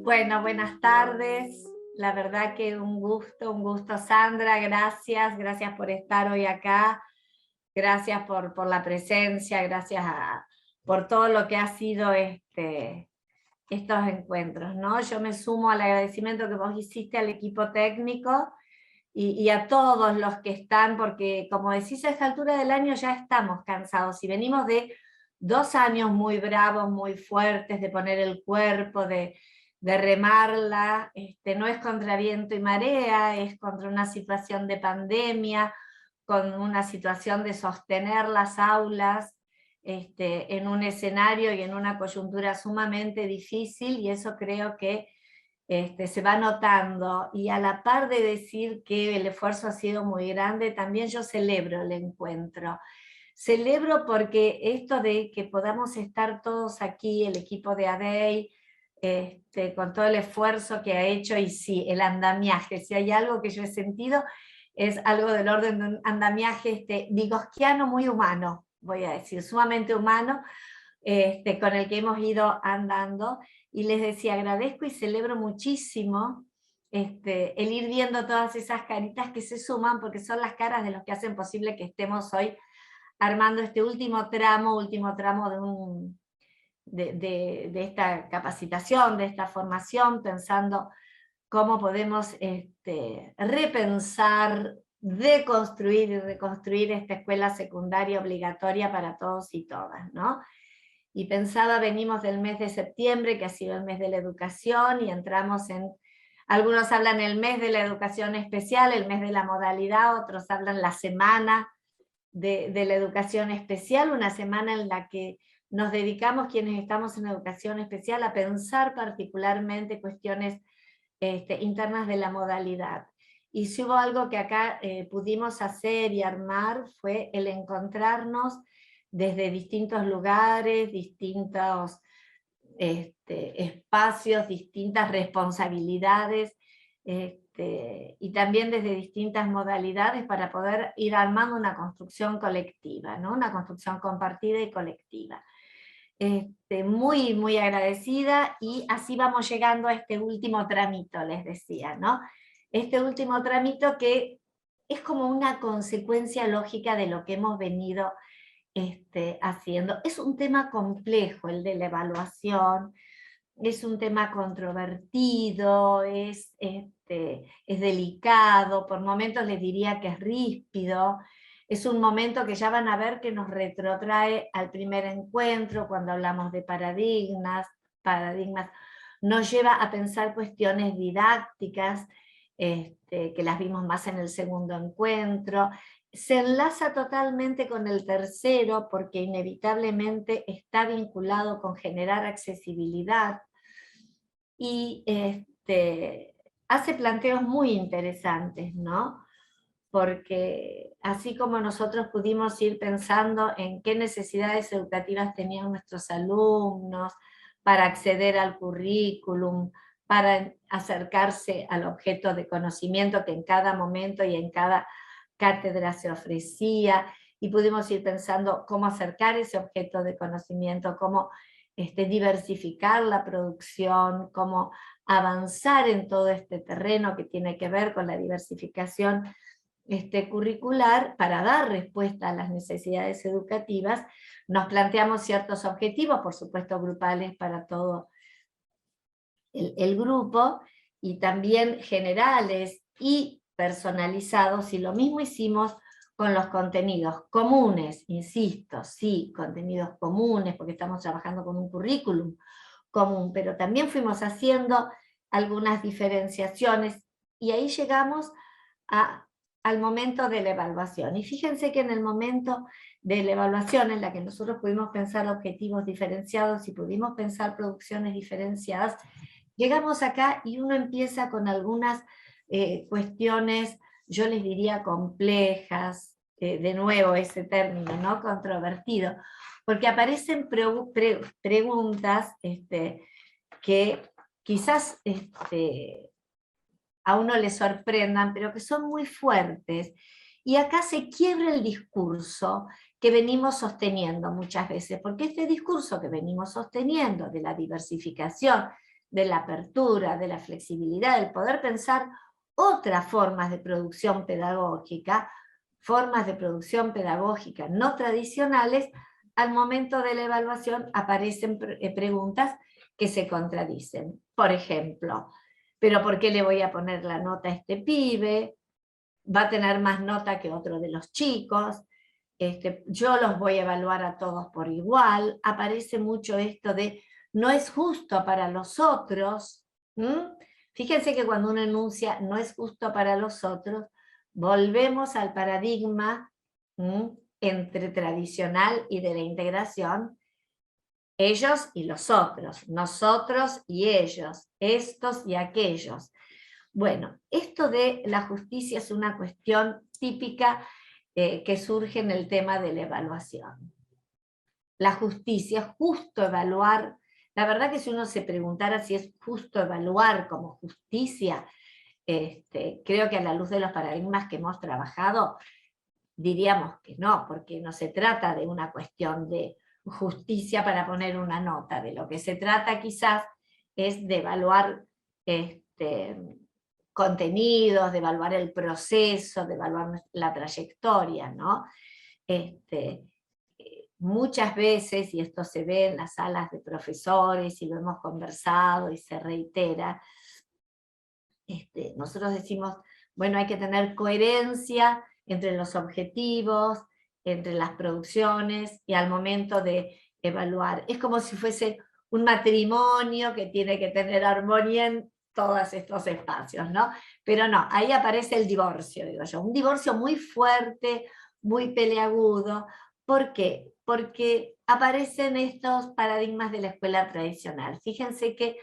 Bueno, buenas tardes. La verdad que un gusto, Sandra. Gracias por estar hoy acá. Gracias por la presencia, por todo lo que ha sido estos encuentros, ¿no? Yo me sumo al agradecimiento que vos hiciste al equipo técnico y a todos los que están, porque como decís, a esta altura del año ya estamos cansados y venimos de 2 años muy bravos, muy fuertes, de poner el cuerpo, de remarla. No es contra viento y marea, es contra una situación de pandemia, con una situación de sostener las aulas en un escenario y en una coyuntura sumamente difícil, y eso creo que se va notando. Y a la par de decir que el esfuerzo ha sido muy grande, también yo celebro el encuentro. Celebro porque esto de que podamos estar todos aquí, el equipo de ADEI, con todo el esfuerzo que ha hecho, y sí, el andamiaje, si hay algo que yo he sentido, es algo del orden de un andamiaje vigosquiano muy humano, voy a decir, sumamente humano, con el que hemos ido andando. Y les decía, agradezco y celebro muchísimo el ir viendo todas esas caritas que se suman, porque son las caras de los que hacen posible que estemos hoy armando este último tramo de esta capacitación, de esta formación, pensando cómo podemos repensar, deconstruir y reconstruir esta escuela secundaria obligatoria para todos y todas, ¿no? Y pensaba, venimos del mes de septiembre, que ha sido el mes de la educación, y entramos algunos hablan el mes de la educación especial, el mes de la modalidad, otros hablan la semana de la educación especial, una semana en la que nos dedicamos, quienes estamos en educación especial, a pensar particularmente cuestiones internas de la modalidad. Y si hubo algo que acá pudimos hacer y armar, fue el encontrarnos desde distintos lugares, distintos espacios, distintas responsabilidades, y también desde distintas modalidades, para poder ir armando una construcción colectiva, ¿no? Una construcción compartida y colectiva. Muy agradecida, y así vamos llegando a este último tramito, les decía, ¿no? Este último tramito que es como una consecuencia lógica de lo que hemos venido haciendo. Es un tema complejo el de la evaluación, es un tema controvertido, es delicado, por momentos les diría que es ríspido. Es un momento que ya van a ver que nos retrotrae al primer encuentro, cuando hablamos de paradigmas, nos lleva a pensar cuestiones didácticas, que las vimos más en el segundo encuentro. Se enlaza totalmente con el tercero, porque inevitablemente está vinculado con generar accesibilidad, y hace planteos muy interesantes, ¿no? Porque así como nosotros pudimos ir pensando en qué necesidades educativas tenían nuestros alumnos para acceder al currículum, para acercarse al objeto de conocimiento que en cada momento y en cada cátedra se ofrecía, y pudimos ir pensando cómo acercar ese objeto de conocimiento, cómo diversificar la producción, cómo avanzar en todo este terreno que tiene que ver con la diversificación curricular para dar respuesta a las necesidades educativas. Nos planteamos ciertos objetivos, por supuesto grupales para todo el grupo, y también generales y personalizados, y lo mismo hicimos con los contenidos comunes, insisto, sí, contenidos comunes, porque estamos trabajando con un currículum común, pero también fuimos haciendo algunas diferenciaciones, y ahí llegamos al momento de la evaluación. Y fíjense que en el momento de la evaluación, en la que nosotros pudimos pensar objetivos diferenciados y pudimos pensar producciones diferenciadas, llegamos acá y uno empieza con algunas cuestiones, yo les diría complejas, de nuevo ese término, ¿no? Controvertido, porque aparecen preguntas que quizás a uno le sorprendan, pero que son muy fuertes. Y acá se quiebra el discurso que venimos sosteniendo muchas veces, porque este discurso que venimos sosteniendo de la diversificación, de la apertura, de la flexibilidad, del poder pensar otras formas de producción pedagógica, no tradicionales, al momento de la evaluación aparecen preguntas que se contradicen. Por ejemplo, ¿pero por qué le voy a poner la nota a este pibe? ¿Va a tener más nota que otro de los chicos? Yo los voy a evaluar a todos por igual. Aparece mucho esto de no es justo para los otros. Fíjense que cuando uno enuncia no es justo para los otros, volvemos al paradigma entre tradicional y de la integración, ellos y los otros, nosotros y ellos, estos y aquellos. Bueno, esto de la justicia es una cuestión típica que surge en el tema de la evaluación. La justicia, es justo evaluar. La verdad que si uno se preguntara si es justo evaluar como justicia, creo que a la luz de los paradigmas que hemos trabajado, diríamos que no, porque no se trata de una cuestión de justicia para poner una nota. De lo que se trata quizás es de evaluar contenidos, de evaluar el proceso, de evaluar la trayectoria, ¿no? Muchas veces, y esto se ve en las salas de profesores, y lo hemos conversado y se reitera, nosotros decimos, bueno, hay que tener coherencia entre los objetivos, entre las producciones, y al momento de evaluar. Es como si fuese un matrimonio que tiene que tener armonía en todos estos espacios, ¿no? Pero no, ahí aparece el divorcio, digo yo, un divorcio muy fuerte, muy peleagudo. ¿Por qué? Porque aparecen estos paradigmas de la escuela tradicional. Fíjense que,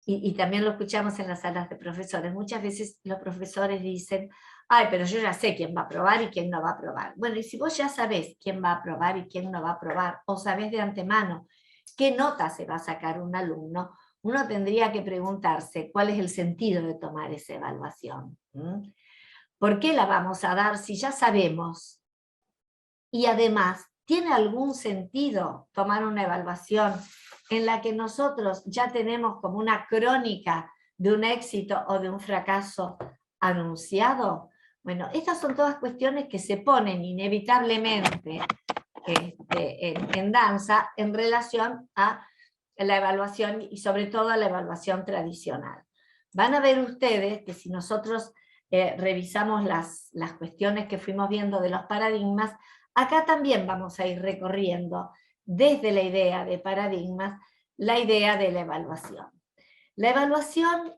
y también lo escuchamos en las salas de profesores, muchas veces los profesores dicen, ay, pero yo ya sé quién va a aprobar y quién no va a aprobar. Bueno, y si vos ya sabés quién va a aprobar y quién no va a aprobar, o sabés de antemano qué nota se va a sacar un alumno, uno tendría que preguntarse cuál es el sentido de tomar esa evaluación. ¿Por qué la vamos a dar si ya sabemos? Y además, ¿tiene algún sentido tomar una evaluación en la que nosotros ya tenemos como una crónica de un éxito o de un fracaso anunciado? Bueno, estas son todas cuestiones que se ponen inevitablemente en danza en relación a la evaluación y sobre todo a la evaluación tradicional. Van a ver ustedes que si nosotros revisamos las cuestiones que fuimos viendo de los paradigmas, acá también vamos a ir recorriendo desde la idea de paradigmas, la idea de la evaluación. La evaluación,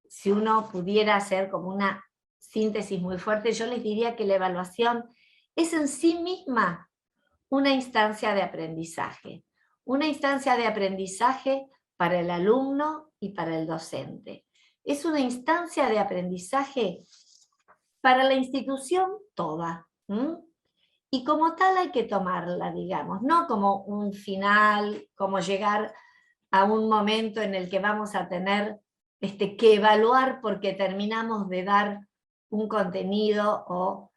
si uno pudiera hacer como una síntesis muy fuerte, yo les diría que la evaluación es en sí misma una instancia de aprendizaje. Una instancia de aprendizaje para el alumno y para el docente. Es una instancia de aprendizaje para la institución toda. Y como tal hay que tomarla, digamos, no como un final, como llegar a un momento en el que vamos a tener que evaluar porque terminamos de dar un contenido o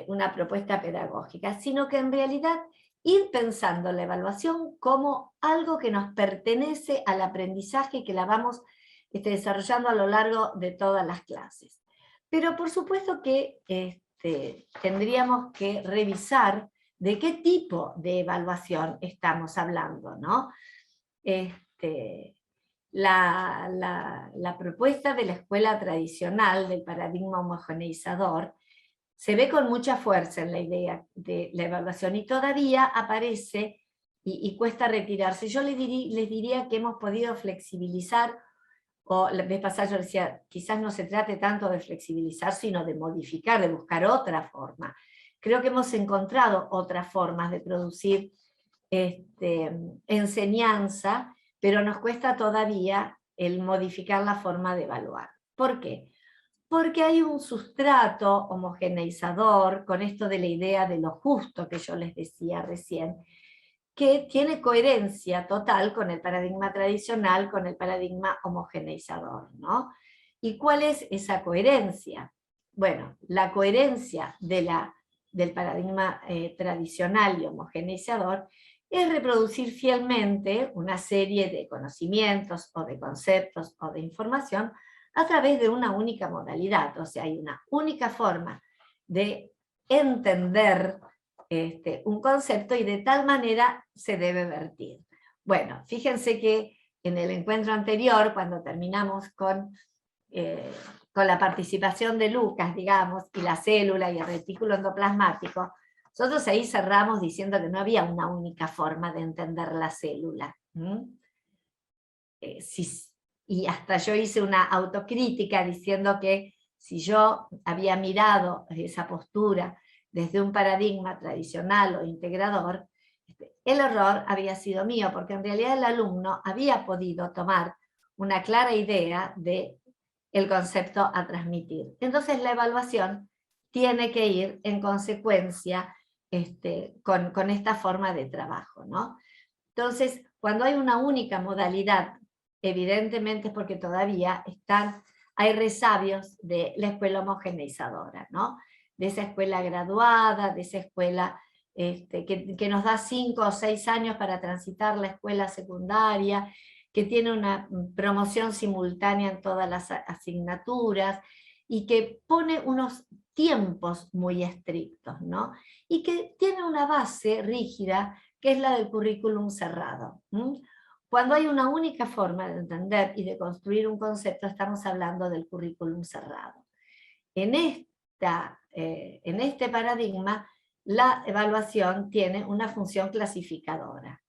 una propuesta pedagógica, sino que en realidad ir pensando la evaluación como algo que nos pertenece al aprendizaje, que la vamos desarrollando a lo largo de todas las clases. Pero por supuesto que tendríamos que revisar de qué tipo de evaluación estamos hablando, ¿no? La propuesta de la escuela tradicional, del paradigma homogeneizador, se ve con mucha fuerza en la idea de la evaluación y todavía aparece y cuesta retirarse. Yo les diría que hemos podido flexibilizar, o la vez pasada yo decía, quizás no se trate tanto de flexibilizar, sino de modificar, de buscar otra forma. Creo que hemos encontrado otras formas de producir enseñanza, pero nos cuesta todavía el modificar la forma de evaluar. ¿Por qué? Porque hay un sustrato homogeneizador con esto de la idea de lo justo que yo les decía recién, que tiene coherencia total con el paradigma tradicional, con el paradigma homogeneizador, ¿no? ¿Y cuál es esa coherencia? Bueno, la coherencia de la del paradigma tradicional y homogeneizador es reproducir fielmente una serie de conocimientos o de conceptos o de información a través de una única modalidad. O sea, hay una única forma de entender un concepto y de tal manera se debe vertir. Bueno, fíjense que en el encuentro anterior, cuando terminamos con la participación de Lucas, digamos, y la célula y el retículo endoplasmático, nosotros ahí cerramos diciendo que no había una única forma de entender la célula. Y hasta yo hice una autocrítica diciendo que si yo había mirado esa postura desde un paradigma tradicional o integrador, el error había sido mío, porque en realidad el alumno había podido tomar una clara idea de el concepto a transmitir. Entonces la evaluación tiene que ir en consecuencia con esta forma de trabajo, ¿no? Entonces, cuando hay una única modalidad, evidentemente es porque todavía hay resabios de la escuela homogeneizadora, ¿no? De esa escuela graduada, de esa escuela que nos da 5 o 6 años para transitar la escuela secundaria, que tiene una promoción simultánea en todas las asignaturas, y que pone unos tiempos muy estrictos, ¿no? Y que tiene una base rígida, que es la del currículum cerrado. Cuando hay una única forma de entender y de construir un concepto, estamos hablando del currículum cerrado. En este paradigma, la evaluación tiene una función clasificadora.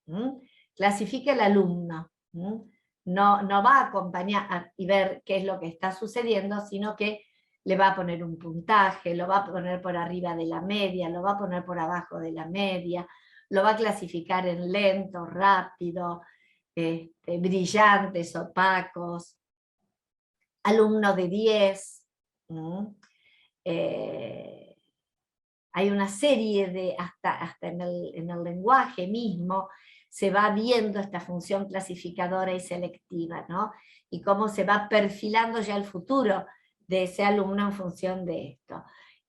Clasifica el alumno. No va a acompañar y ver qué es lo que está sucediendo, sino que le va a poner un puntaje, lo va a poner por arriba de la media, lo va a poner por abajo de la media, lo va a clasificar en lento, rápido, brillantes, opacos, alumno de 10. Hay una serie de, hasta en el lenguaje mismo, se va viendo esta función clasificadora y selectiva, ¿no? Y cómo se va perfilando ya el futuro de ese alumno en función de esto.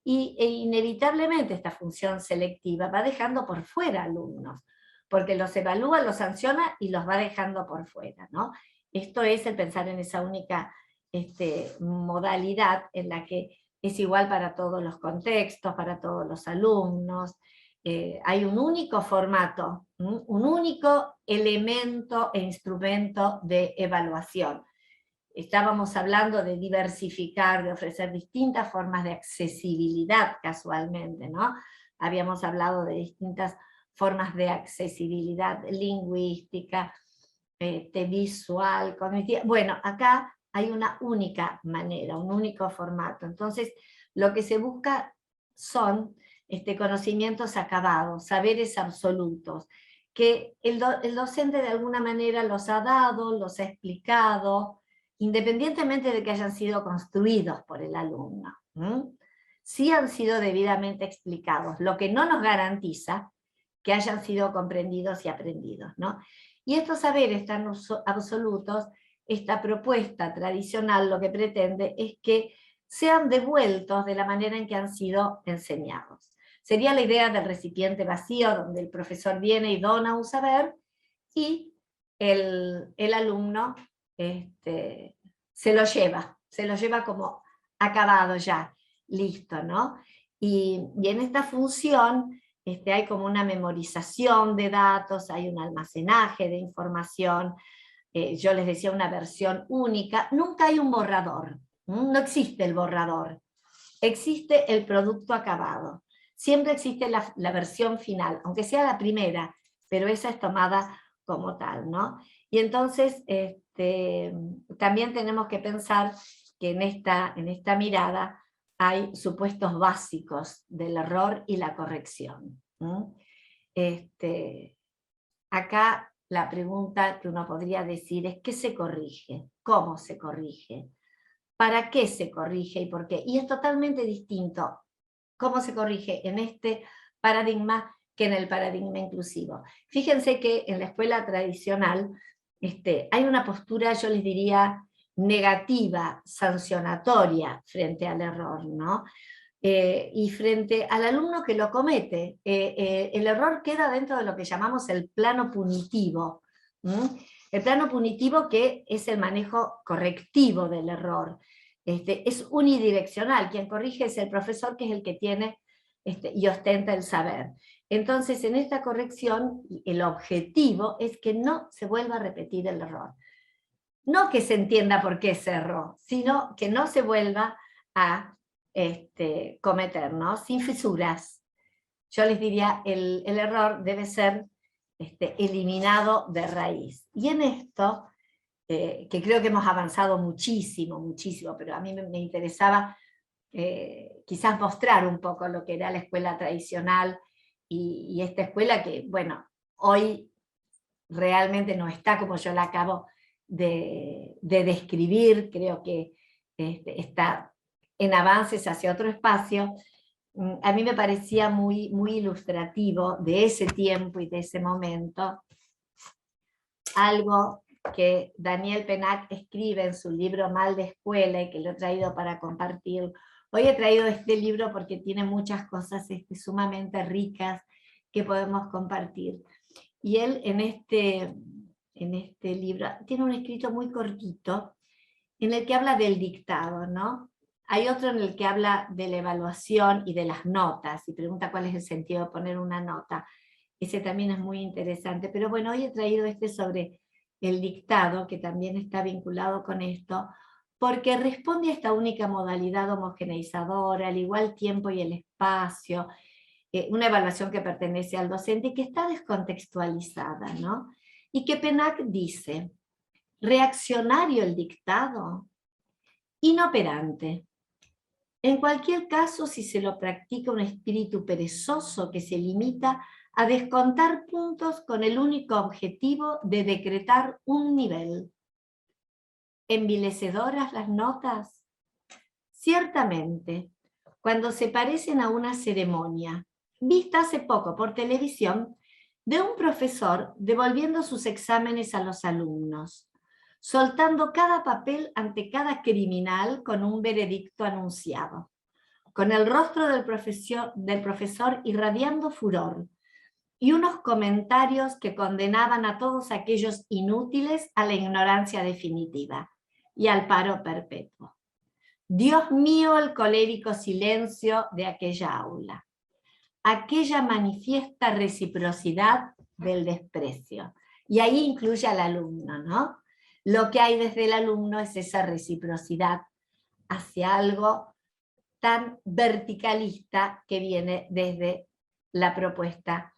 E inevitablemente esta función selectiva va dejando por fuera alumnos, porque los evalúa, los sanciona y los va dejando por fuera, ¿no? Esto es el pensar en esa única modalidad en la que es igual para todos los contextos, para todos los alumnos. Hay un único formato, un único elemento e instrumento de evaluación. Estábamos hablando de diversificar, de ofrecer distintas formas de accesibilidad casualmente, ¿no? Habíamos hablado de distintas formas de accesibilidad lingüística, visual, cognitiva. Bueno, acá hay una única manera, un único formato. Entonces, lo que se busca son conocimientos acabados, saberes absolutos, que el docente de alguna manera los ha dado, los ha explicado, independientemente de que hayan sido construidos por el alumno. Sí han sido debidamente explicados, lo que no nos garantiza que hayan sido comprendidos y aprendidos, ¿no? Y estos saberes tan absolutos, esta propuesta tradicional lo que pretende es que sean devueltos de la manera en que han sido enseñados. Sería la idea del recipiente vacío, donde el profesor viene y dona un saber, y el alumno se lo lleva como acabado ya, listo, ¿no? Y en esta función hay como una memorización de datos, hay un almacenaje de información, yo les decía una versión única, nunca hay un borrador, no existe el borrador, existe el producto acabado, siempre existe la versión final, aunque sea la primera, pero esa es tomada como tal, ¿no? Y entonces también tenemos que pensar que en esta mirada hay supuestos básicos del error y la corrección. Acá la pregunta que uno podría decir es ¿qué se corrige? ¿Cómo se corrige? ¿Para qué se corrige y por qué? Y es totalmente distinto cómo se corrige en este paradigma que en el paradigma inclusivo. Fíjense que en la escuela tradicional hay una postura, yo les diría, negativa, sancionatoria frente al error, ¿no? y frente al alumno que lo comete, el error queda dentro de lo que llamamos el plano punitivo. El plano punitivo, que es el manejo correctivo del error. Es unidireccional, quien corrige es el profesor, que es el que tiene y ostenta el saber. Entonces, en esta corrección, el objetivo es que no se vuelva a repetir el error. No que se entienda por qué se erró, sino que no se vuelva a cometer, ¿no? Sin fisuras. Yo les diría, el error debe ser eliminado de raíz. Y en esto, que creo que hemos avanzado muchísimo, muchísimo, pero a mí me interesaba quizás mostrar un poco lo que era la escuela tradicional y esta escuela que, bueno, hoy realmente no está como yo la acabo de describir, creo que está en avances hacia otro espacio. A mí me parecía muy, muy ilustrativo de ese tiempo y de ese momento algo que Daniel Pennac escribe en su libro Mal de Escuela, y que lo he traído para compartir. Hoy he traído este libro porque tiene muchas cosas sumamente ricas que podemos compartir. Y él en este libro tiene un escrito muy cortito en el que habla del dictado, ¿no? Hay otro en el que habla de la evaluación y de las notas, y pregunta cuál es el sentido de poner una nota. Ese también es muy interesante. Pero bueno, hoy he traído sobre el dictado, que también está vinculado con esto, porque responde a esta única modalidad homogeneizadora, al igual tiempo y el espacio, una evaluación que pertenece al docente y que está descontextualizada, ¿no? Y que Pennac dice, reaccionario el dictado, inoperante. En cualquier caso, si se lo practica un espíritu perezoso que se limita a descontar puntos con el único objetivo de decretar un nivel. ¿Envilecedoras las notas? Ciertamente, cuando se parecen a una ceremonia, vista hace poco por televisión, de un profesor devolviendo sus exámenes a los alumnos, soltando cada papel ante cada criminal con un veredicto anunciado, con el rostro del profesor irradiando furor, y unos comentarios que condenaban a todos aquellos inútiles a la ignorancia definitiva y al paro perpetuo. Dios mío, el colérico silencio de aquella aula, aquella manifiesta reciprocidad del desprecio. Y ahí incluye al alumno, ¿no? Lo que hay desde el alumno es esa reciprocidad hacia algo tan verticalista que viene desde la propuesta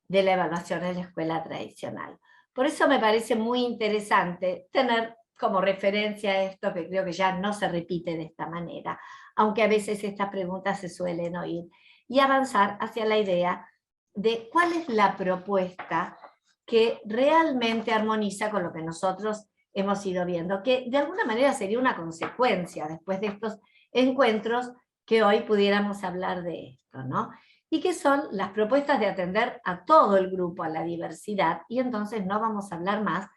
de la evaluación en la escuela tradicional. Por eso me parece muy interesante tener como referencia esto, que creo que ya no se repite de esta manera, aunque a veces estas preguntas se suelen oír, y avanzar hacia la idea de cuál es la propuesta que realmente armoniza con lo que nosotros hemos ido viendo, que de alguna manera sería una consecuencia después de estos encuentros que hoy pudiéramos hablar de esto, ¿no? Y que son las propuestas de atender a todo el grupo, a la diversidad, y entonces no vamos a hablar más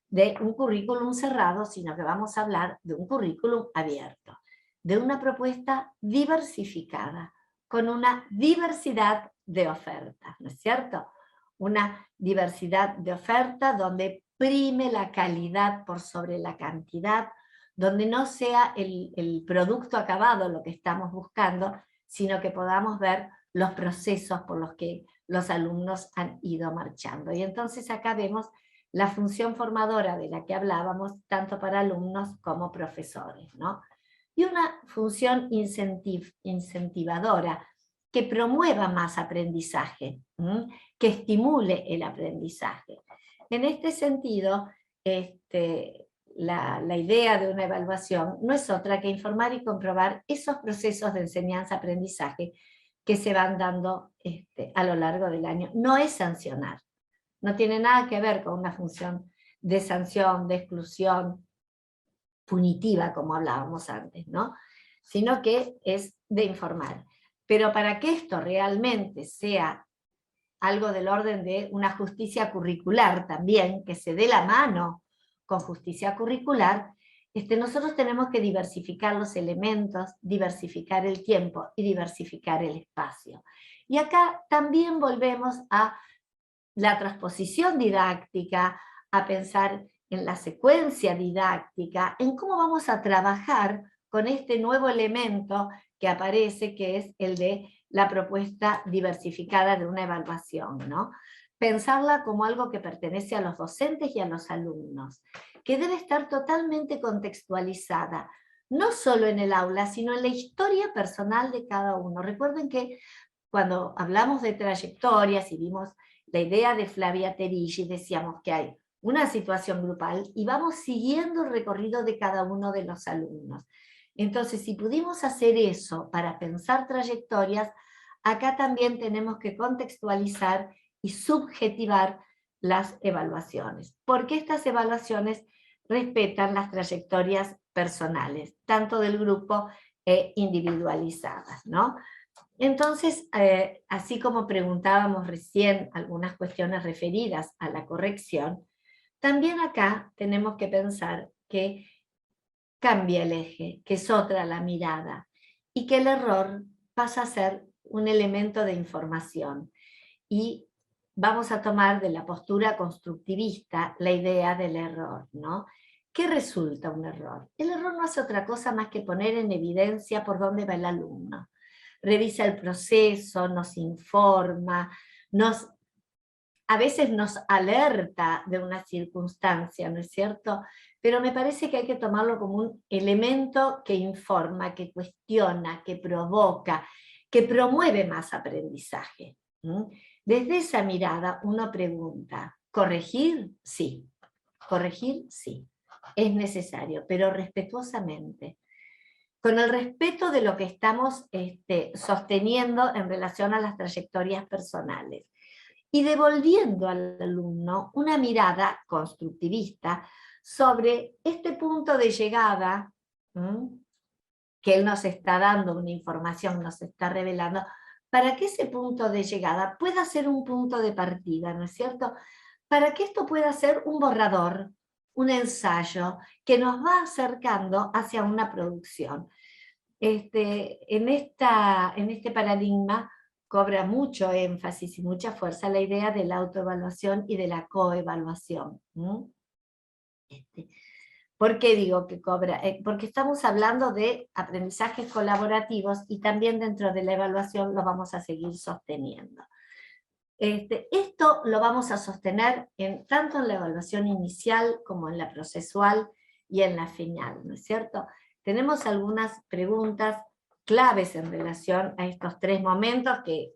de un currículum cerrado, sino que vamos a hablar de un currículum abierto, de una propuesta diversificada, con una diversidad de ofertas, ¿no es cierto? Una diversidad de oferta donde prime la calidad por sobre la cantidad, donde no sea el producto acabado lo que estamos buscando, sino que podamos ver los procesos por los que los alumnos han ido marchando. Y entonces acá vemos la función formadora de la que hablábamos, tanto para alumnos como profesores, ¿no? Y una función incentivadora, que promueva más aprendizaje, que estimule el aprendizaje. En este sentido, la idea de una evaluación no es otra que informar y comprobar esos procesos de enseñanza-aprendizaje que se van dando a lo largo del año. No es sancionar, no tiene nada que ver con una función de sanción, de exclusión punitiva, como hablábamos antes, ¿no? Sino que es de informar. Pero para que esto realmente sea algo del orden de una justicia curricular también, que se dé la mano con justicia curricular, nosotros tenemos que diversificar los elementos, diversificar el tiempo y diversificar el espacio. Y acá también volvemos a la transposición didáctica, a pensar en la secuencia didáctica, en cómo vamos a trabajar con este nuevo elemento que aparece, que es el de la propuesta diversificada de una evaluación, ¿no? Pensarla como algo que pertenece a los docentes y a los alumnos, que debe estar totalmente contextualizada, no solo en el aula, sino en la historia personal de cada uno. Recuerden que cuando hablamos de trayectorias y vimos la idea de Flavia Terilli, decíamos que hay una situación grupal y vamos siguiendo el recorrido de cada uno de los alumnos. Entonces, si pudimos hacer eso para pensar trayectorias, acá también tenemos que contextualizar y subjetivar las evaluaciones, porque estas evaluaciones respetan las trayectorias personales, tanto del grupo individualizadas, ¿no? Entonces, así como preguntábamos recién algunas cuestiones referidas a la corrección, también acá tenemos que pensar que cambia el eje, que es otra la mirada, y que el error pasa a ser un elemento de información. Y vamos a tomar de la postura constructivista la idea del error, ¿no? ¿Qué resulta un error? El error no hace otra cosa más que poner en evidencia por dónde va el alumno. Revisa el proceso, nos informa, a veces nos alerta de una circunstancia, ¿no es cierto? Pero me parece que hay que tomarlo como un elemento que informa, que cuestiona, que provoca, que promueve más aprendizaje. Desde esa mirada uno pregunta, ¿corregir? Sí. Corregir, sí. Es necesario, pero respetuosamente. Con el respeto de lo que estamos sosteniendo en relación a las trayectorias personales. Y devolviendo al alumno una mirada constructivista sobre este punto de llegada, que él nos está dando una información, nos está revelando, para que ese punto de llegada pueda ser un punto de partida, ¿no es cierto? Para que esto pueda ser un borrador, un ensayo, que nos va acercando hacia una producción. En este paradigma cobra mucho énfasis y mucha fuerza la idea de la autoevaluación y de la coevaluación. ¿Por qué digo que cobra? Porque estamos hablando de aprendizajes colaborativos y también dentro de la evaluación lo vamos a seguir sosteniendo. Esto lo vamos a sostener tanto en la evaluación inicial como en la procesual y en la final, ¿no es cierto? Tenemos algunas preguntas claves en relación a estos tres momentos, que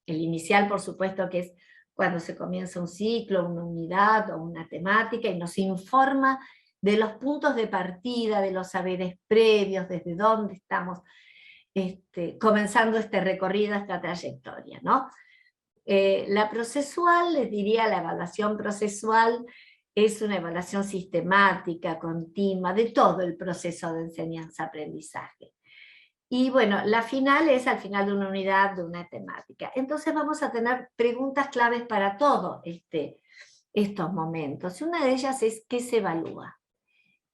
el inicial, por supuesto, que es cuando se comienza un ciclo, una unidad o una temática, y nos informa de los puntos de partida, de los saberes previos, desde dónde estamos comenzando este recorrido, esta trayectoria, ¿no? La procesual, les diría, la evaluación procesual es una evaluación sistemática, continua, de todo el proceso de enseñanza-aprendizaje. Y bueno, la final es al final de una unidad, de una temática. Entonces vamos a tener preguntas claves para todos estos momentos. Y una de ellas es, ¿qué se evalúa?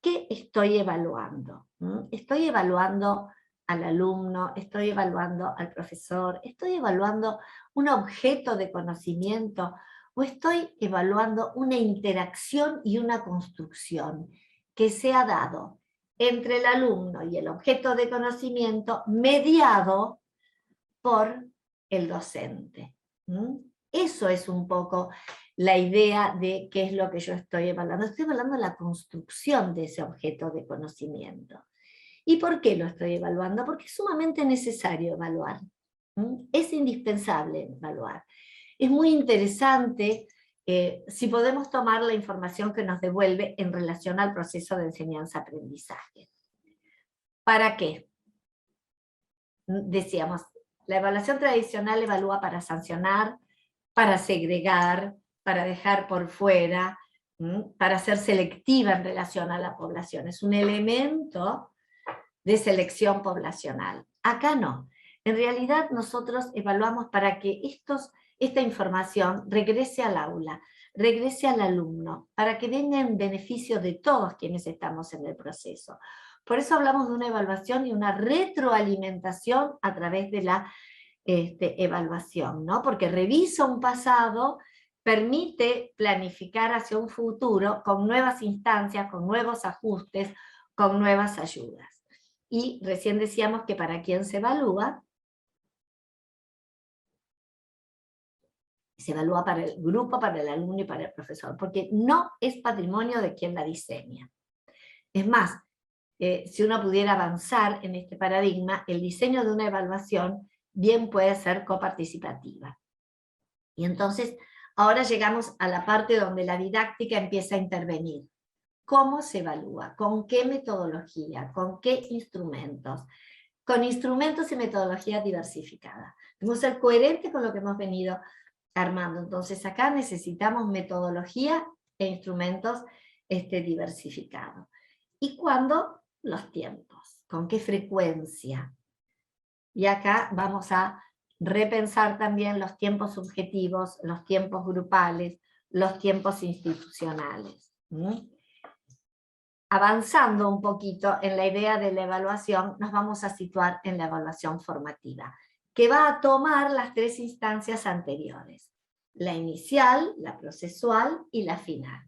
¿Qué estoy evaluando? ¿Estoy evaluando al alumno? ¿Estoy evaluando al profesor? ¿Estoy evaluando un objeto de conocimiento? ¿O estoy evaluando una interacción y una construcción que se ha dado entre el alumno y el objeto de conocimiento mediado por el docente? Eso es un poco la idea de qué es lo que yo estoy evaluando. Estoy evaluando la construcción de ese objeto de conocimiento. ¿Y por qué lo estoy evaluando? Porque es sumamente necesario evaluar. Es indispensable evaluar. Es muy interesante si podemos tomar la información que nos devuelve en relación al proceso de enseñanza-aprendizaje. ¿Para qué? Decíamos, la evaluación tradicional evalúa para sancionar, para segregar, para dejar por fuera, para ser selectiva en relación a la población. Es un elemento de selección poblacional. Acá no. En realidad nosotros evaluamos para que esta información regrese al aula, regrese al alumno, para que venga en beneficio de todos quienes estamos en el proceso. Por eso hablamos de una evaluación y una retroalimentación a través de la evaluación, ¿no? Porque revisa un pasado, permite planificar hacia un futuro con nuevas instancias, con nuevos ajustes, con nuevas ayudas. Y recién decíamos que para quien se evalúa para el grupo, para el alumno y para el profesor, porque no es patrimonio de quien la diseña. Es más, si uno pudiera avanzar en este paradigma, el diseño de una evaluación bien puede ser coparticipativa. Y entonces, ahora llegamos a la parte donde la didáctica empieza a intervenir. ¿Cómo se evalúa? ¿Con qué metodología? ¿Con qué instrumentos? Con instrumentos y metodologías diversificadas. Tenemos que ser coherentes con lo que hemos venido armando. Entonces acá necesitamos metodología e instrumentos diversificados. ¿Y cuándo? Los tiempos. ¿Con qué frecuencia? Y acá vamos a repensar también los tiempos subjetivos, los tiempos grupales, los tiempos institucionales. Avanzando un poquito en la idea de la evaluación, nos vamos a situar en la evaluación formativa, que va a tomar las tres instancias anteriores: la inicial, la procesual y la final.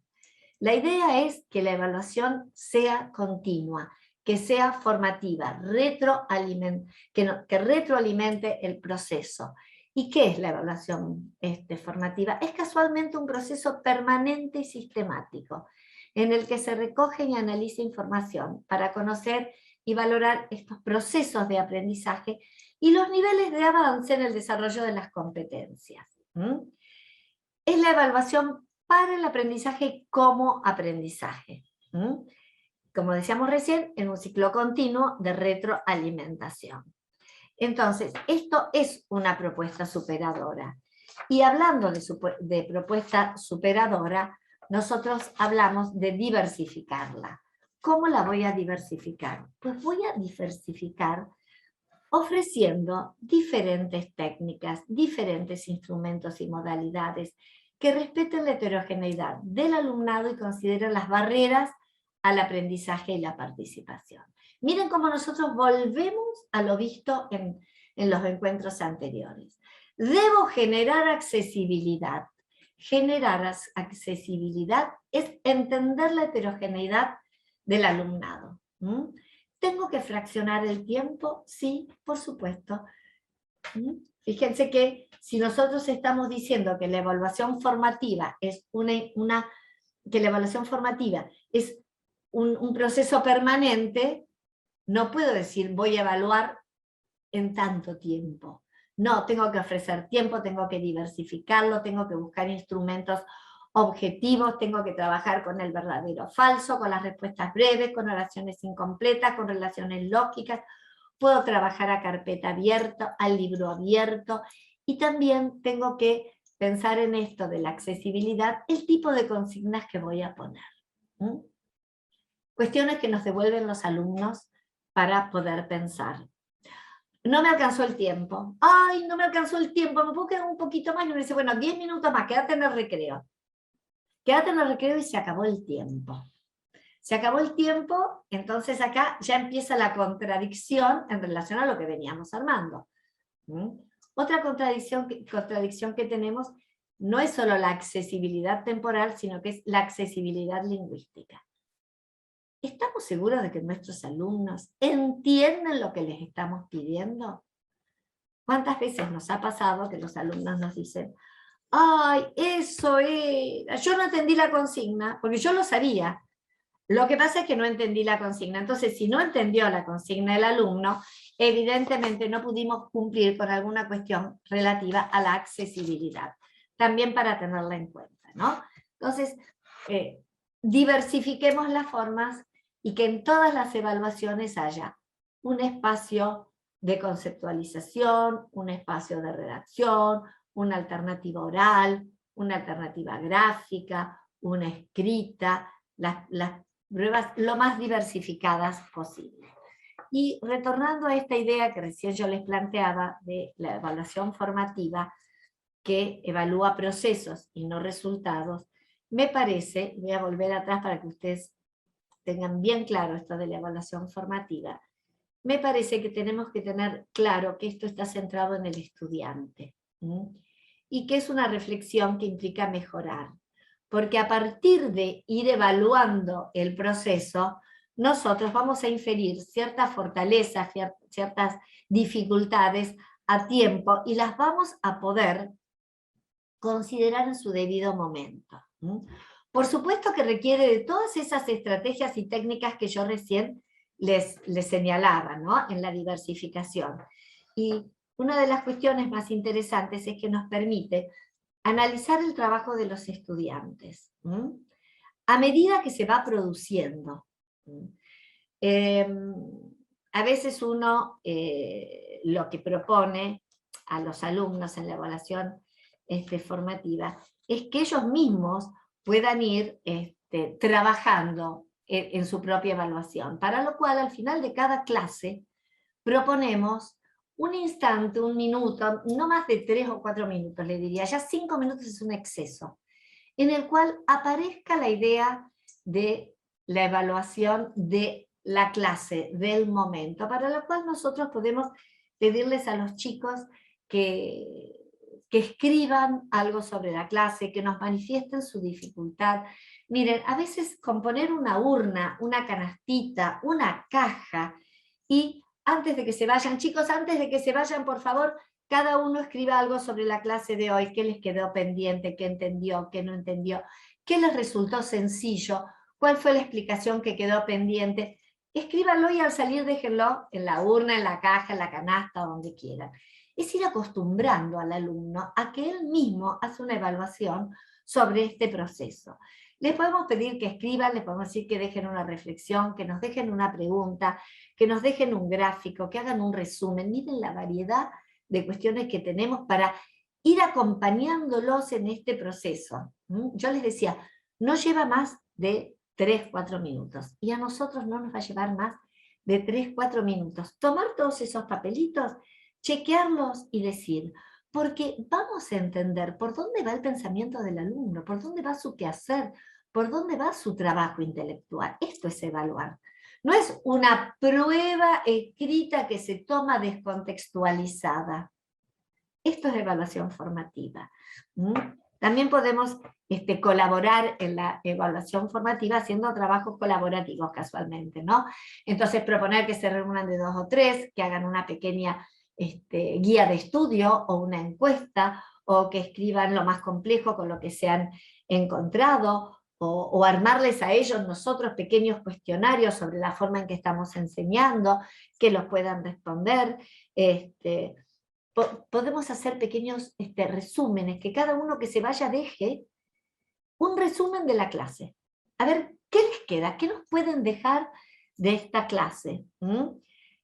La idea es que la evaluación sea continua, que sea formativa, que retroalimente el proceso. ¿Y qué es la evaluación formativa? Es casualmente un proceso permanente y sistemático, en el que se recoge y analiza información para conocer y valorar estos procesos de aprendizaje y los niveles de avance en el desarrollo de las competencias. Es la evaluación para el aprendizaje como aprendizaje. Como decíamos recién, en un ciclo continuo de retroalimentación. Entonces, esto es una propuesta superadora. Y hablando de propuesta superadora, nosotros hablamos de diversificarla. ¿Cómo la voy a diversificar? Pues voy a diversificar ofreciendo diferentes técnicas, diferentes instrumentos y modalidades que respeten la heterogeneidad del alumnado y consideren las barreras al aprendizaje y la participación. Miren cómo nosotros volvemos a lo visto en los encuentros anteriores. Debo generar accesibilidad. Generar accesibilidad es entender la heterogeneidad del alumnado. ¿Tengo que fraccionar el tiempo? Sí, por supuesto. Fíjense que si nosotros estamos diciendo que la evaluación formativa es que la evaluación formativa es un proceso permanente, no puedo decir voy a evaluar en tanto tiempo. No, tengo que ofrecer tiempo, tengo que diversificarlo, tengo que buscar instrumentos objetivos, tengo que trabajar con el verdadero o falso, con las respuestas breves, con oraciones incompletas, con relaciones lógicas. Puedo trabajar a carpeta abierta, al libro abierto, y también tengo que pensar en esto de la accesibilidad, el tipo de consignas que voy a poner. Cuestiones que nos devuelven los alumnos para poder pensar. No me alcanzó el tiempo. ¡Ay, no me alcanzó el tiempo! ¿Me puedo quedar un poquito más? Y me dice, bueno, 10 minutos más, quédate en el recreo. Quédate en el recreo y se acabó el tiempo. Se acabó el tiempo, entonces acá ya empieza la contradicción en relación a lo que veníamos armando. Otra contradicción que tenemos no es solo la accesibilidad temporal, sino que es la accesibilidad lingüística. ¿Estamos seguros de que nuestros alumnos entienden lo que les estamos pidiendo? ¿Cuántas veces nos ha pasado que los alumnos nos dicen, ¡ay, eso era! Yo no entendí la consigna, porque yo lo sabía. Lo que pasa es que no entendí la consigna. Entonces, si no entendió la consigna el alumno, evidentemente no pudimos cumplir con alguna cuestión relativa a la accesibilidad. También para tenerla en cuenta, ¿no? Entonces, diversifiquemos las formas y que en todas las evaluaciones haya un espacio de conceptualización, un espacio de redacción, una alternativa oral, una alternativa gráfica, una escrita, las pruebas lo más diversificadas posible. Y retornando a esta idea que recién yo les planteaba de la evaluación formativa, que evalúa procesos y no resultados, me parece, voy a volver atrás para que ustedes tengan bien claro esto de la evaluación formativa, me parece que tenemos que tener claro que esto está centrado en el estudiante, ¿sí? Y que es una reflexión que implica mejorar, porque a partir de ir evaluando el proceso, nosotros vamos a inferir ciertas fortalezas, ciertas dificultades a tiempo, y las vamos a poder considerar en su debido momento. Por supuesto que requiere de todas esas estrategias y técnicas que yo recién les señalaba, ¿no? En la diversificación. Y una de las cuestiones más interesantes es que nos permite analizar el trabajo de los estudiantes, a medida que se va produciendo. A veces uno lo que propone a los alumnos en la evaluación formativa es que ellos mismos puedan ir trabajando en su propia evaluación, para lo cual al final de cada clase proponemos un instante, un minuto, no más de 3 o 4 minutos, le diría, ya 5 minutos es un exceso, en el cual aparezca la idea de la evaluación de la clase, del momento, para lo cual nosotros podemos pedirles a los chicos que escriban algo sobre la clase, que nos manifiesten su dificultad. Miren, a veces componer una urna, una canastita, una caja, y antes de que se vayan, chicos, antes de que se vayan, por favor, cada uno escriba algo sobre la clase de hoy, qué les quedó pendiente, qué entendió, qué no entendió, qué les resultó sencillo, cuál fue la explicación que quedó pendiente. Escríbanlo y al salir déjenlo en la urna, en la caja, en la canasta, donde quieran. Es ir acostumbrando al alumno a que él mismo hace una evaluación sobre este proceso. Les podemos pedir que escriban, les podemos decir que dejen una reflexión, que nos dejen una pregunta, que nos dejen un gráfico, que hagan un resumen. Miren la variedad de cuestiones que tenemos para ir acompañándolos en este proceso. Yo les decía, no lleva más de 3, 4 minutos, y a nosotros no nos va a llevar más de 3, 4 minutos. Tomar todos esos papelitos, chequearlos y decir, porque vamos a entender por dónde va el pensamiento del alumno, por dónde va su quehacer, por dónde va su trabajo intelectual. Esto es evaluar. No es una prueba escrita que se toma descontextualizada. Esto es evaluación formativa. También podemos colaborar en la evaluación formativa haciendo trabajos colaborativos casualmente, ¿no? Entonces proponer que se reúnan de 2 o 3, que hagan una pequeña guía de estudio o una encuesta, o que escriban lo más complejo con lo que se han encontrado, o armarles a ellos nosotros pequeños cuestionarios sobre la forma en que estamos enseñando, que los puedan responder. Podemos hacer pequeños resúmenes, que cada uno que se vaya deje un resumen de la clase. A ver, ¿qué les queda? ¿Qué nos pueden dejar de esta clase?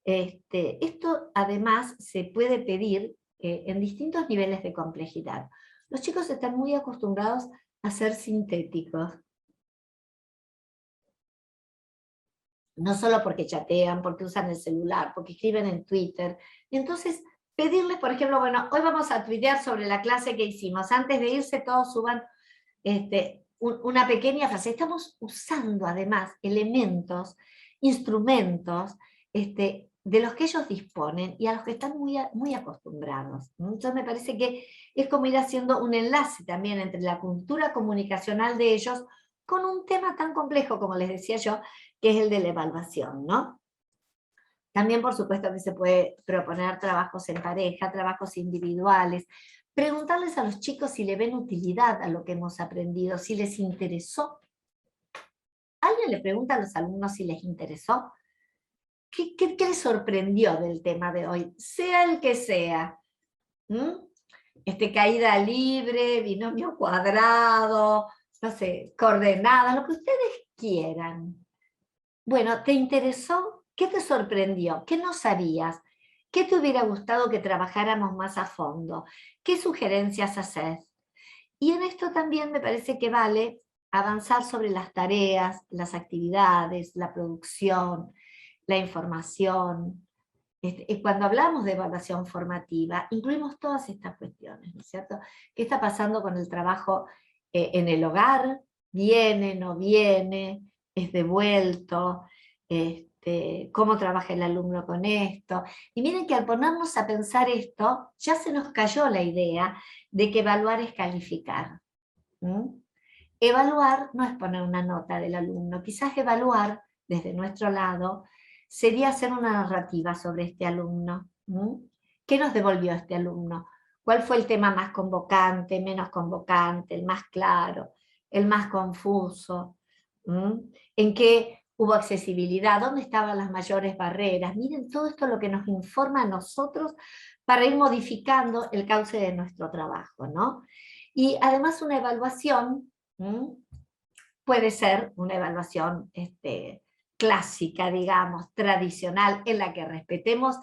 Esto además se puede pedir en distintos niveles de complejidad. Los chicos están muy acostumbrados a ser sintéticos. No solo porque chatean, porque usan el celular, porque escriben en Twitter. Entonces, pedirles, por ejemplo, bueno, hoy vamos a tuitear sobre la clase que hicimos. Antes de irse, todos suban una pequeña frase. Estamos usando además elementos, instrumentos, de los que ellos disponen y a los que están muy acostumbrados. Entonces me parece que es como ir haciendo un enlace también entre la cultura comunicacional de ellos con un tema tan complejo, como les decía yo, que es el de la evaluación, ¿no? También, por supuesto, que se puede proponer trabajos en pareja, trabajos individuales, preguntarles a los chicos si le ven utilidad a lo que hemos aprendido, si les interesó. ¿Alguien le pregunta a los alumnos si les interesó? ¿Qué les sorprendió del tema de hoy? Sea el que sea. Caída libre, binomio cuadrado, no sé, coordenadas, lo que ustedes quieran. Bueno, ¿te interesó? ¿Qué te sorprendió? ¿Qué no sabías? ¿Qué te hubiera gustado que trabajáramos más a fondo? ¿Qué sugerencias haces? Y en esto también me parece que vale avanzar sobre las tareas, las actividades, la producción, la información. Cuando hablamos de evaluación formativa, incluimos todas estas cuestiones, ¿no es cierto? ¿Qué está pasando con el trabajo en el hogar? ¿Viene, no viene? ¿Es devuelto? ¿Cómo trabaja el alumno con esto? Y miren que al ponernos a pensar esto, ya se nos cayó la idea de que evaluar es calificar. ¿Mm? Evaluar no es poner una nota del alumno, quizás evaluar desde nuestro lado sería hacer una narrativa sobre este alumno. ¿Mm? ¿Qué nos devolvió este alumno? ¿Cuál fue el tema más convocante, menos convocante, el más claro, el más confuso? ¿Mm? ¿En qué hubo accesibilidad? ¿Dónde estaban las mayores barreras? Miren todo esto lo que nos informa a nosotros para ir modificando el cauce de nuestro trabajo, ¿no? Y además una evaluación puede ser una evaluación clásica, digamos, tradicional, en la que respetemos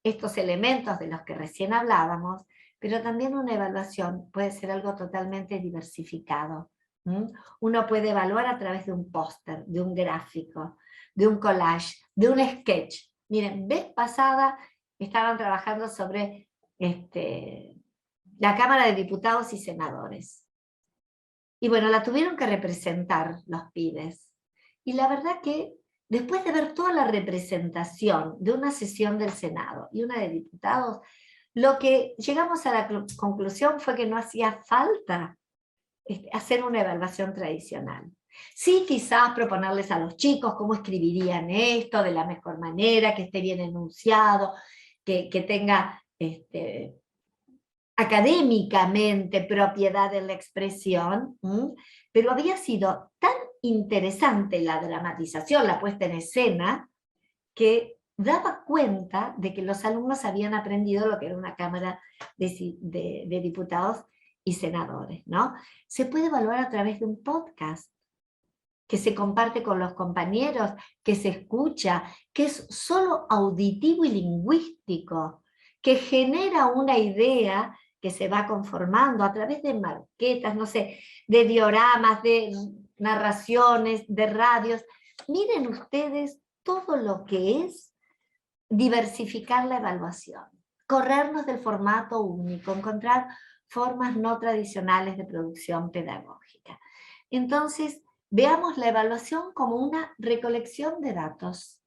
estos elementos de los que recién hablábamos, pero también una evaluación puede ser algo totalmente diversificado. Uno puede evaluar a través de un póster, de un gráfico, de un collage, de un sketch. Miren, vez pasada estaban trabajando sobre la Cámara de Diputados y Senadores. Y bueno, la tuvieron que representar los pibes. Y la verdad que después de ver toda la representación de una sesión del Senado y una de diputados, lo que llegamos a la conclusión fue que no hacía falta hacer una evaluación tradicional. Sí, quizás proponerles a los chicos cómo escribirían esto de la mejor manera, que esté bien enunciado, que tenga académicamente propiedad de la expresión, pero había sido tan interesante la dramatización, la puesta en escena, que daba cuenta de que los alumnos habían aprendido lo que era una Cámara de Diputados y Senadores, ¿no? Se puede evaluar a través de un podcast que se comparte con los compañeros, que se escucha, que es solo auditivo y lingüístico, que genera una idea que se va conformando a través de marquetas, no sé, de dioramas, de narraciones, de radios. Miren ustedes todo lo que es diversificar la evaluación, corrernos del formato único, encontrar formas no tradicionales de producción pedagógica. Entonces, veamos la evaluación como una recolección de datos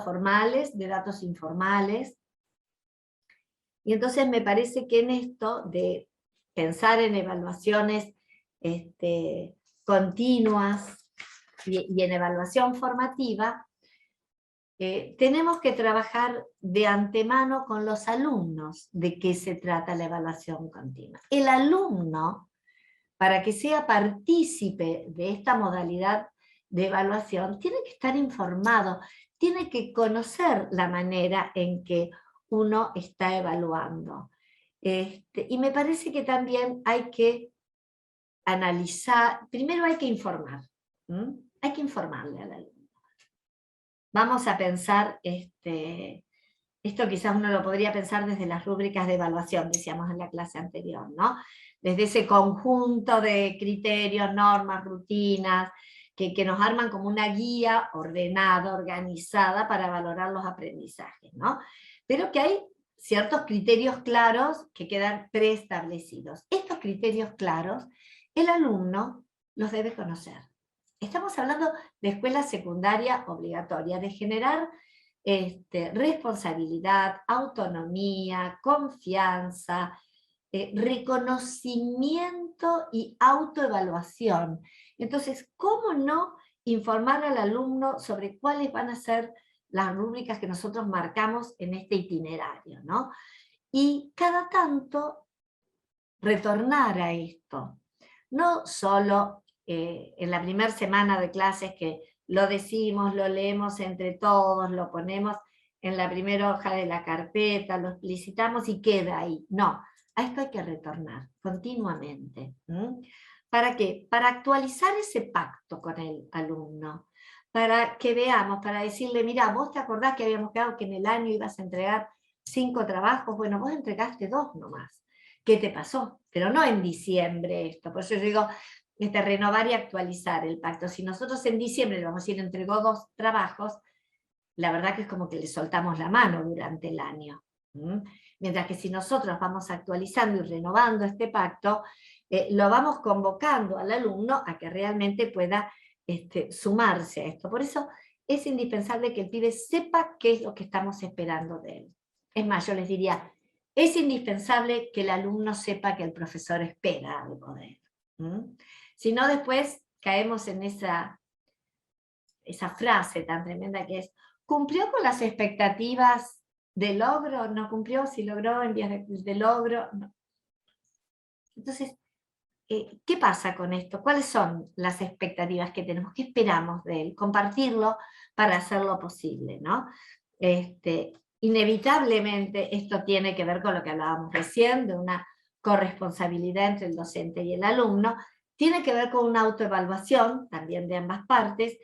formales, de datos informales. Y entonces me parece que en esto de pensar en evaluaciones continuas y en evaluación formativa, tenemos que trabajar de antemano con los alumnos de qué se trata la evaluación continua. El alumno, para que sea partícipe de esta modalidad de evaluación, tiene que estar informado, tiene que conocer la manera en que uno está evaluando. Y me parece que también hay que analizar, primero hay que informar, hay que informarle al alumno. Vamos a pensar, esto quizás uno lo podría pensar desde las rúbricas de evaluación, decíamos en la clase anterior, ¿no? Desde ese conjunto de criterios, normas, rutinas, que nos arman como una guía ordenada, organizada para valorar los aprendizajes, ¿no? Pero que hay ciertos criterios claros que quedan preestablecidos. Estos criterios claros, el alumno los debe conocer. Estamos hablando de escuela secundaria obligatoria, de generar responsabilidad, autonomía, confianza, reconocimiento y autoevaluación. Entonces, ¿cómo no informar al alumno sobre cuáles van a ser las rúbricas que nosotros marcamos en este itinerario, ¿no? Y cada tanto retornar a esto. No solo en la primera semana de clases que lo decimos, lo leemos entre todos, lo ponemos en la primera hoja de la carpeta, lo explicitamos y queda ahí. No, a esto hay que retornar continuamente. ¿Para qué? Para actualizar ese pacto con el alumno, para que veamos, para decirle, mira, vos te acordás que habíamos quedado que en el año ibas a entregar 5 trabajos, bueno, vos entregaste 2 nomás. ¿Qué te pasó? Pero no en diciembre esto, por eso yo digo, renovar y actualizar el pacto. Si nosotros en diciembre le vamos a decir entregó 2 trabajos, la verdad que es como que le soltamos la mano durante el año. Mientras que si nosotros vamos actualizando y renovando este pacto, lo vamos convocando al alumno a que realmente pueda sumarse a esto. Por eso es indispensable que el pibe sepa qué es lo que estamos esperando de él. Es más, yo les diría, es indispensable que el alumno sepa que el profesor espera algo de él. Si no, después caemos en esa frase tan tremenda que es, ¿cumplió con las expectativas de logro? ¿No cumplió? Si logró en vías de logro. No. Entonces, ¿qué pasa con esto? ¿Cuáles son las expectativas que tenemos? ¿Qué esperamos de él? Compartirlo para hacerlo posible, ¿no? Inevitablemente esto tiene que ver con lo que hablábamos recién, de una corresponsabilidad entre el docente y el alumno, tiene que ver con una autoevaluación, también de ambas partes,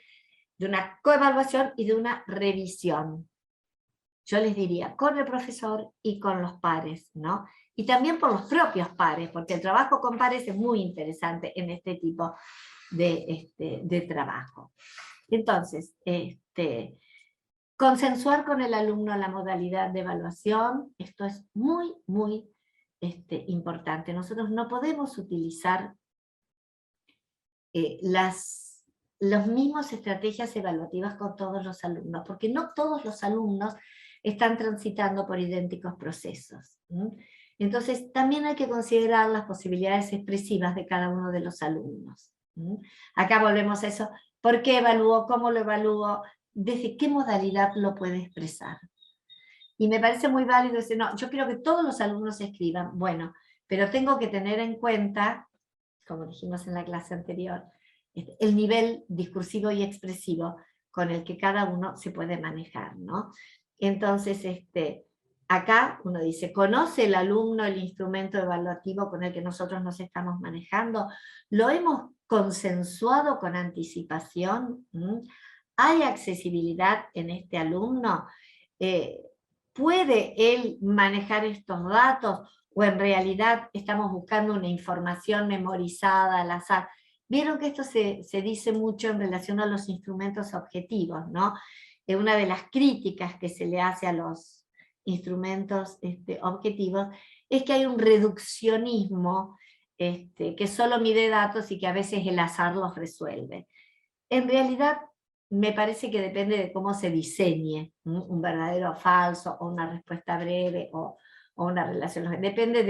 de una coevaluación y de una revisión. Yo les diría, con el profesor y con los pares, ¿no? Y también por los propios pares, porque el trabajo con pares es muy interesante en este tipo de trabajo. Entonces, consensuar con el alumno la modalidad de evaluación, esto es muy, muy importante. Nosotros no podemos utilizar las mismas estrategias evaluativas con todos los alumnos, porque no todos los alumnos están transitando por idénticos procesos. Entonces, también hay que considerar las posibilidades expresivas de cada uno de los alumnos. Acá volvemos a eso. ¿Por qué evalúo? ¿Cómo lo evalúo? ¿Desde qué modalidad lo puede expresar? Y me parece muy válido decir, no, yo quiero que todos los alumnos escriban. Bueno, pero tengo que tener en cuenta, como dijimos en la clase anterior, el nivel discursivo y expresivo con el que cada uno se puede manejar, ¿no? Entonces, acá uno dice, ¿conoce el alumno el instrumento evaluativo con el que nosotros nos estamos manejando? ¿Lo hemos consensuado con anticipación? ¿Hay accesibilidad en este alumno? ¿Puede él manejar estos datos? ¿O en realidad estamos buscando una información memorizada al azar? Vieron que esto se dice mucho en relación a los instrumentos objetivos, ¿no? Una de las críticas que se le hace a los instrumentos objetivos es que hay un reduccionismo que solo mide datos y que a veces el azar los resuelve. En realidad, me parece que depende de cómo se diseñe un verdadero o falso, o una respuesta breve, o una relación. Depende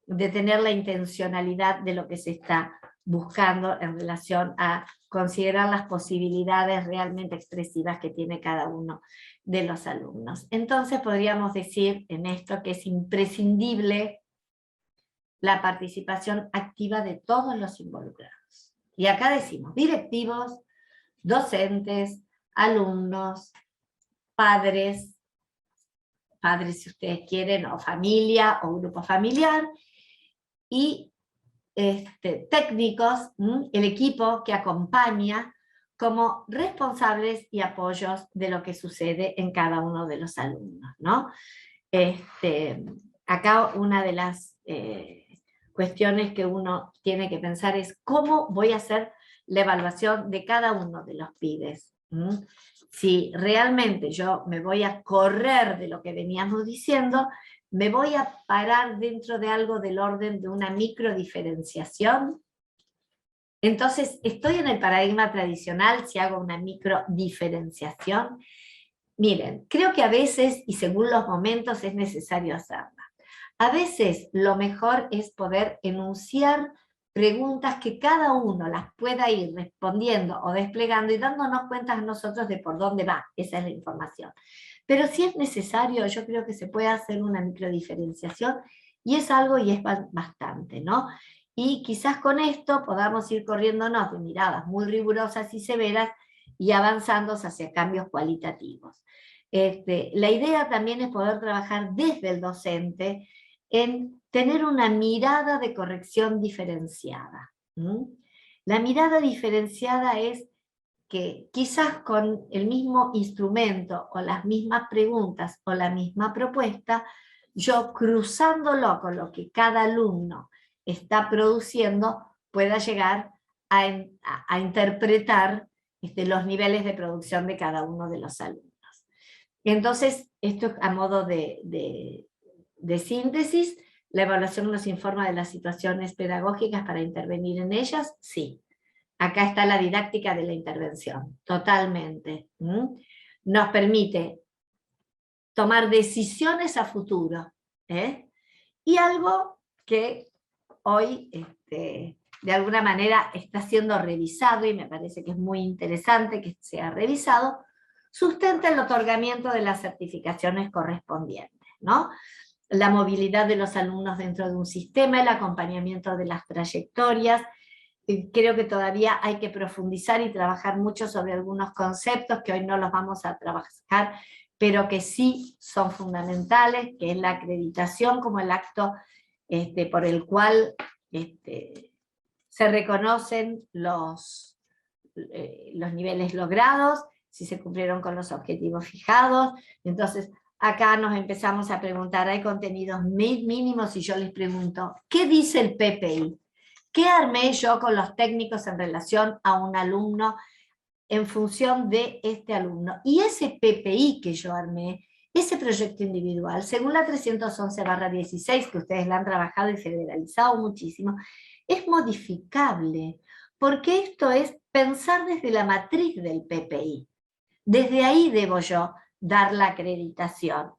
de tener la intencionalidad de lo que se está buscando en relación a considerar las posibilidades realmente expresivas que tiene cada uno de los alumnos. Entonces podríamos decir en esto que es imprescindible la participación activa de todos los involucrados. Y acá decimos directivos, docentes, alumnos, padres si ustedes quieren, o familia, o grupo familiar, y técnicos, el equipo que acompaña como responsables y apoyos de lo que sucede en cada uno de los alumnos, ¿no? Acá una de las cuestiones que uno tiene que pensar es cómo voy a hacer la evaluación de cada uno de los pibes. Si realmente yo me voy a correr de lo que veníamos diciendo, me voy a parar dentro de algo del orden de una microdiferenciación. Entonces, estoy en el paradigma tradicional si hago una microdiferenciación. Miren, creo que a veces, y según los momentos, es necesario hacerla. A veces lo mejor es poder enunciar preguntas que cada uno las pueda ir respondiendo o desplegando y dándonos cuenta a nosotros de por dónde va, esa es la información. Pero si es necesario, yo creo que se puede hacer una microdiferenciación y es algo y es bastante, ¿no? Y quizás con esto podamos ir corriéndonos de miradas muy rigurosas y severas y avanzando hacia cambios cualitativos. La idea también es poder trabajar desde el docente en tener una mirada de corrección diferenciada. La mirada diferenciada es que quizás con el mismo instrumento o las mismas preguntas o la misma propuesta, yo cruzándolo con lo que cada alumno está produciendo, pueda llegar a interpretar los niveles de producción de cada uno de los alumnos. Entonces, esto a modo de síntesis, ¿la evaluación nos informa de las situaciones pedagógicas para intervenir en ellas? Sí. Acá está la didáctica de la intervención, totalmente. Nos permite tomar decisiones a futuro. Y algo que hoy, de alguna manera, está siendo revisado, y me parece que es muy interesante que sea revisado, sustenta el otorgamiento de las certificaciones correspondientes, ¿no? La movilidad de los alumnos dentro de un sistema, el acompañamiento de las trayectorias. Creo que todavía hay que profundizar y trabajar mucho sobre algunos conceptos que hoy no los vamos a trabajar, pero que sí son fundamentales, que es la acreditación como el acto por el cual se reconocen los niveles logrados, si se cumplieron con los objetivos fijados. Entonces, acá nos empezamos a preguntar, ¿hay contenidos mínimos? Y yo les pregunto, ¿qué dice el PPI? ¿Qué armé yo con los técnicos en relación a un alumno en función de este alumno? Y ese PPI que yo armé, ese proyecto individual, según la 311/16, que ustedes la han trabajado y federalizado muchísimo, es modificable, porque esto es pensar desde la matriz del PPI. Desde ahí debo yo dar la acreditación.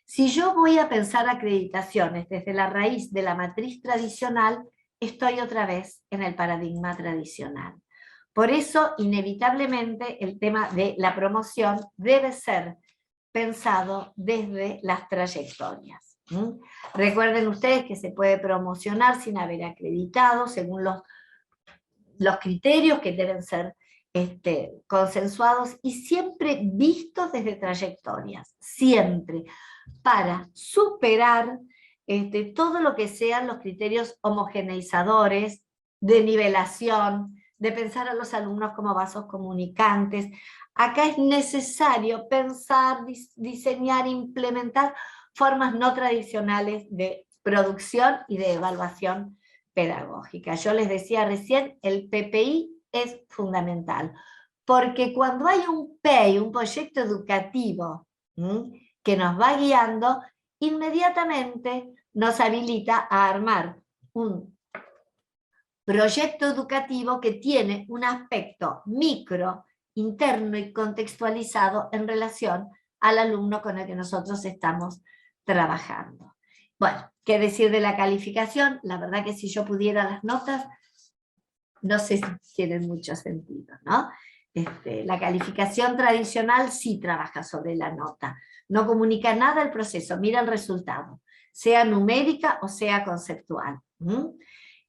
Si yo voy a pensar acreditaciones desde la raíz de la matriz tradicional, estoy otra vez en el paradigma tradicional. Por eso, inevitablemente, el tema de la promoción debe ser pensado desde las trayectorias. Recuerden ustedes que se puede promocionar sin haber acreditado, según los criterios que deben ser consensuados y siempre vistos desde trayectorias, siempre, para superar todo lo que sean los criterios homogeneizadores, de nivelación, de pensar a los alumnos como vasos comunicantes. Acá es necesario pensar, diseñar, implementar formas no tradicionales de producción y de evaluación pedagógica. Yo les decía recién, el PPI es fundamental, porque cuando hay un PEI, un proyecto educativo, que nos va guiando, inmediatamente nos habilita a armar un proyecto educativo que tiene un aspecto micro, interno y contextualizado en relación al alumno con el que nosotros estamos trabajando. Bueno, ¿qué decir de la calificación? La verdad que si yo pudiera las notas, no sé si tienen mucho sentido, ¿no? La calificación tradicional sí trabaja sobre la nota, no comunica nada al proceso, mira el resultado, sea numérica o sea conceptual.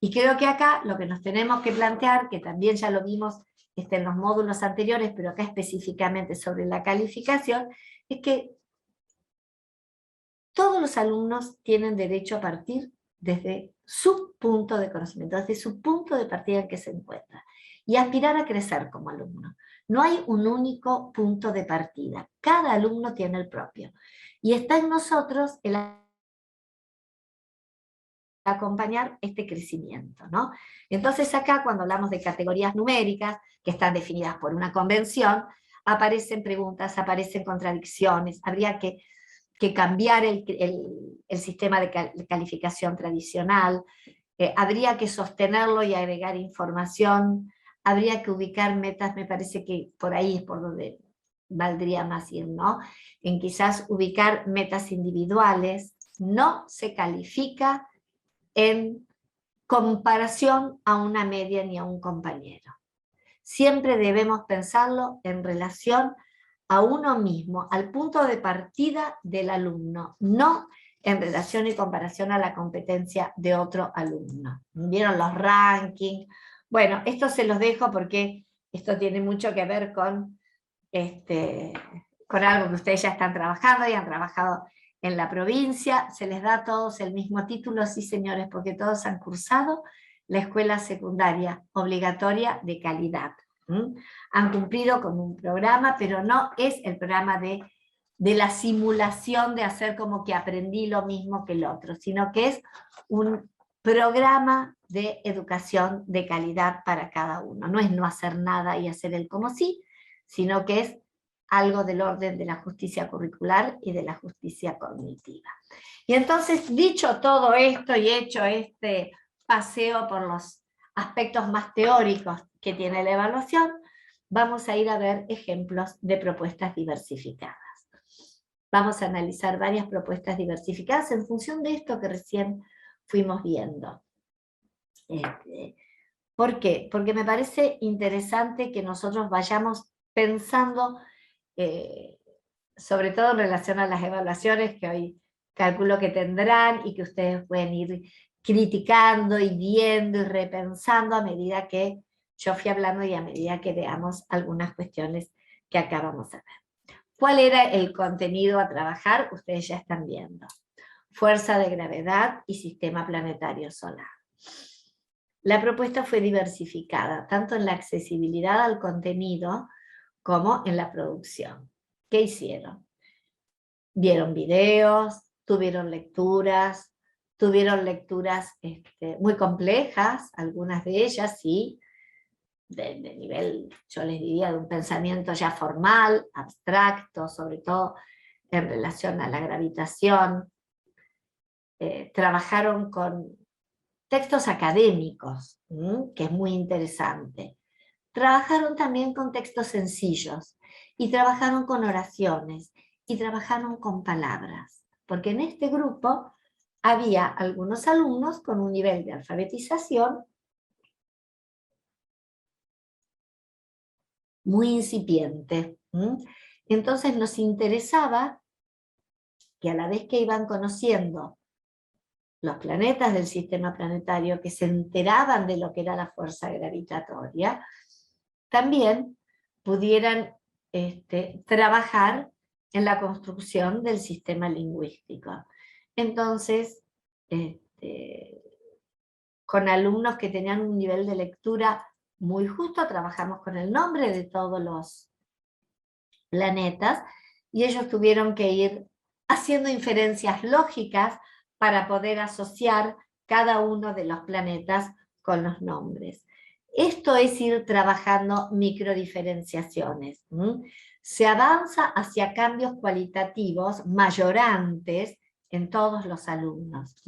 Y creo que acá lo que nos tenemos que plantear, que también ya lo vimos en los módulos anteriores, pero acá específicamente sobre la calificación, es que todos los alumnos tienen derecho a partir desde su punto de conocimiento, desde su punto de partida en que se encuentra, y aspirar a crecer como alumno. No hay un único punto de partida, cada alumno tiene el propio, y está en nosotros el acompañar este crecimiento, ¿no? Entonces acá cuando hablamos de categorías numéricas, que están definidas por una convención, aparecen preguntas, aparecen contradicciones, habría que cambiar el sistema de calificación tradicional, habría que sostenerlo y agregar información, habría que ubicar metas, me parece que por ahí es por donde valdría más ir, ¿no? En quizás ubicar metas individuales, no se califica en comparación a una media ni a un compañero. Siempre debemos pensarlo en relación a uno mismo, al punto de partida del alumno, no en relación y comparación a la competencia de otro alumno. ¿Vieron los rankings? Bueno, esto se los dejo porque esto tiene mucho que ver con algo que ustedes ya están trabajando y han trabajado en la provincia. Se les da a todos el mismo título, sí señores, porque todos han cursado la escuela secundaria obligatoria de calidad. Han cumplido con un programa, pero no es el programa de la simulación de hacer como que aprendí lo mismo que el otro, sino que es un programa de educación de calidad para cada uno. No es no hacer nada y hacer el como sí, sino que es algo del orden de la justicia curricular y de la justicia cognitiva. Y entonces, dicho todo esto y hecho este paseo por los aspectos más teóricos que tiene la evaluación, vamos a ir a ver ejemplos de propuestas diversificadas. Vamos a analizar varias propuestas diversificadas en función de esto que recién fuimos viendo. ¿Por qué? Porque me parece interesante que nosotros vayamos pensando, sobre todo en relación a las evaluaciones que hoy calculo que tendrán y que ustedes pueden ir criticando y viendo y repensando a medida que yo fui hablando y a medida que veamos algunas cuestiones que acabamos de ver. ¿Cuál era el contenido a trabajar? Ustedes ya están viendo. Fuerza de gravedad y sistema planetario solar. La propuesta fue diversificada, tanto en la accesibilidad al contenido como en la producción. ¿Qué hicieron? Vieron videos, tuvieron lecturas muy complejas, algunas de ellas sí, de nivel, yo les diría, de un pensamiento ya formal, abstracto, sobre todo en relación a la gravitación. Trabajaron con textos académicos, que es muy interesante. Trabajaron también con textos sencillos, y trabajaron con oraciones, y trabajaron con palabras, porque en este grupo había algunos alumnos con un nivel de alfabetización muy incipiente. Entonces nos interesaba que a la vez que iban conociendo los planetas del sistema planetario, que se enteraban de lo que era la fuerza gravitatoria, también pudieran trabajar en la construcción del sistema lingüístico. Entonces, con alumnos que tenían un nivel de lectura muy justo, trabajamos con el nombre de todos los planetas, y ellos tuvieron que ir haciendo inferencias lógicas para poder asociar cada uno de los planetas con los nombres. Esto es ir trabajando microdiferenciaciones. Se avanza hacia cambios cualitativos mayorantes en todos los alumnos.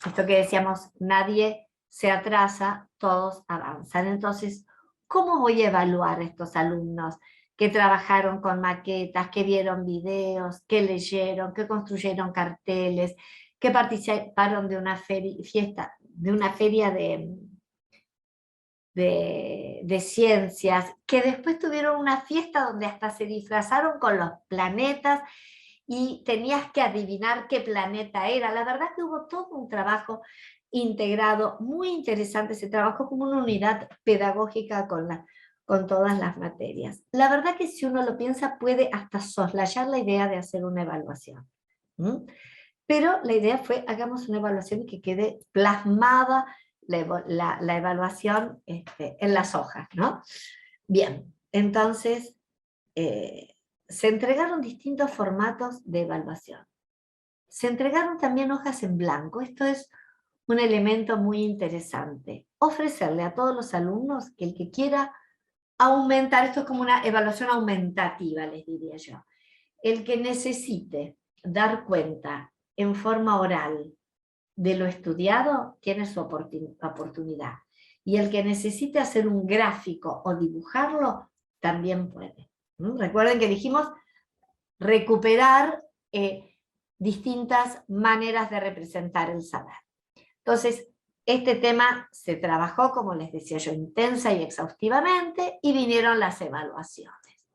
Esto que decíamos, nadie se atrasa, todos avanzan. Entonces, ¿cómo voy a evaluar a estos alumnos que trabajaron con maquetas, que vieron videos, que leyeron, que construyeron carteles, que participaron de una feria de ciencias, que después tuvieron una fiesta donde hasta se disfrazaron con los planetas y tenías que adivinar qué planeta era? La verdad que hubo todo un trabajo integrado, muy interesante. Se trabajó como una unidad pedagógica con todas las materias. La verdad que si uno lo piensa puede hasta soslayar la idea de hacer una evaluación. Pero la idea fue, hagamos una evaluación que quede plasmada la evaluación en las hojas, ¿no? Bien, entonces se entregaron distintos formatos de evaluación. Se entregaron también hojas en blanco. Esto es un elemento muy interesante. Ofrecerle a todos los alumnos que el que quiera aumentar, esto es como una evaluación aumentativa, les diría yo. El que necesite dar cuenta en forma oral de lo estudiado, tiene su oportunidad. Y el que necesite hacer un gráfico o dibujarlo, también puede. Recuerden que dijimos recuperar distintas maneras de representar el saber. Entonces, este tema se trabajó, como les decía yo, intensa y exhaustivamente, y vinieron las evaluaciones.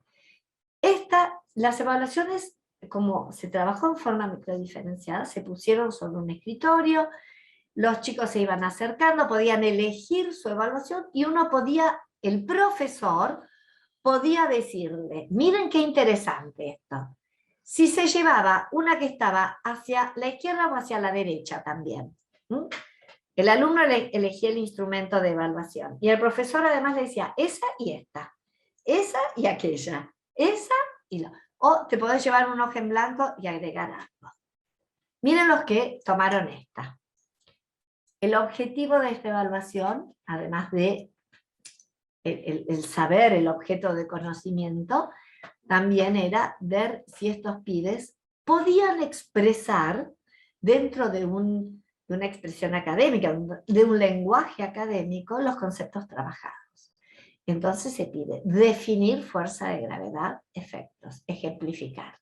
Las evaluaciones, como se trabajó en forma microdiferenciada, se pusieron sobre un escritorio, los chicos se iban acercando, podían elegir su evaluación, y el profesor podía decirle, miren qué interesante esto, si se llevaba una que estaba hacia la izquierda o hacia la derecha también. El alumno elegía el instrumento de evaluación, y el profesor además le decía, esa y esta, esa y aquella, esa y la. O te podés llevar un hoja en blanco y agregar algo. Miren los que tomaron esta. El objetivo de esta evaluación, además de el saber, el objeto de conocimiento, también era ver si estos pibes podían expresar dentro de una expresión académica, de un lenguaje académico, los conceptos trabajados. Entonces se pide definir fuerza de gravedad, efectos, ejemplificar.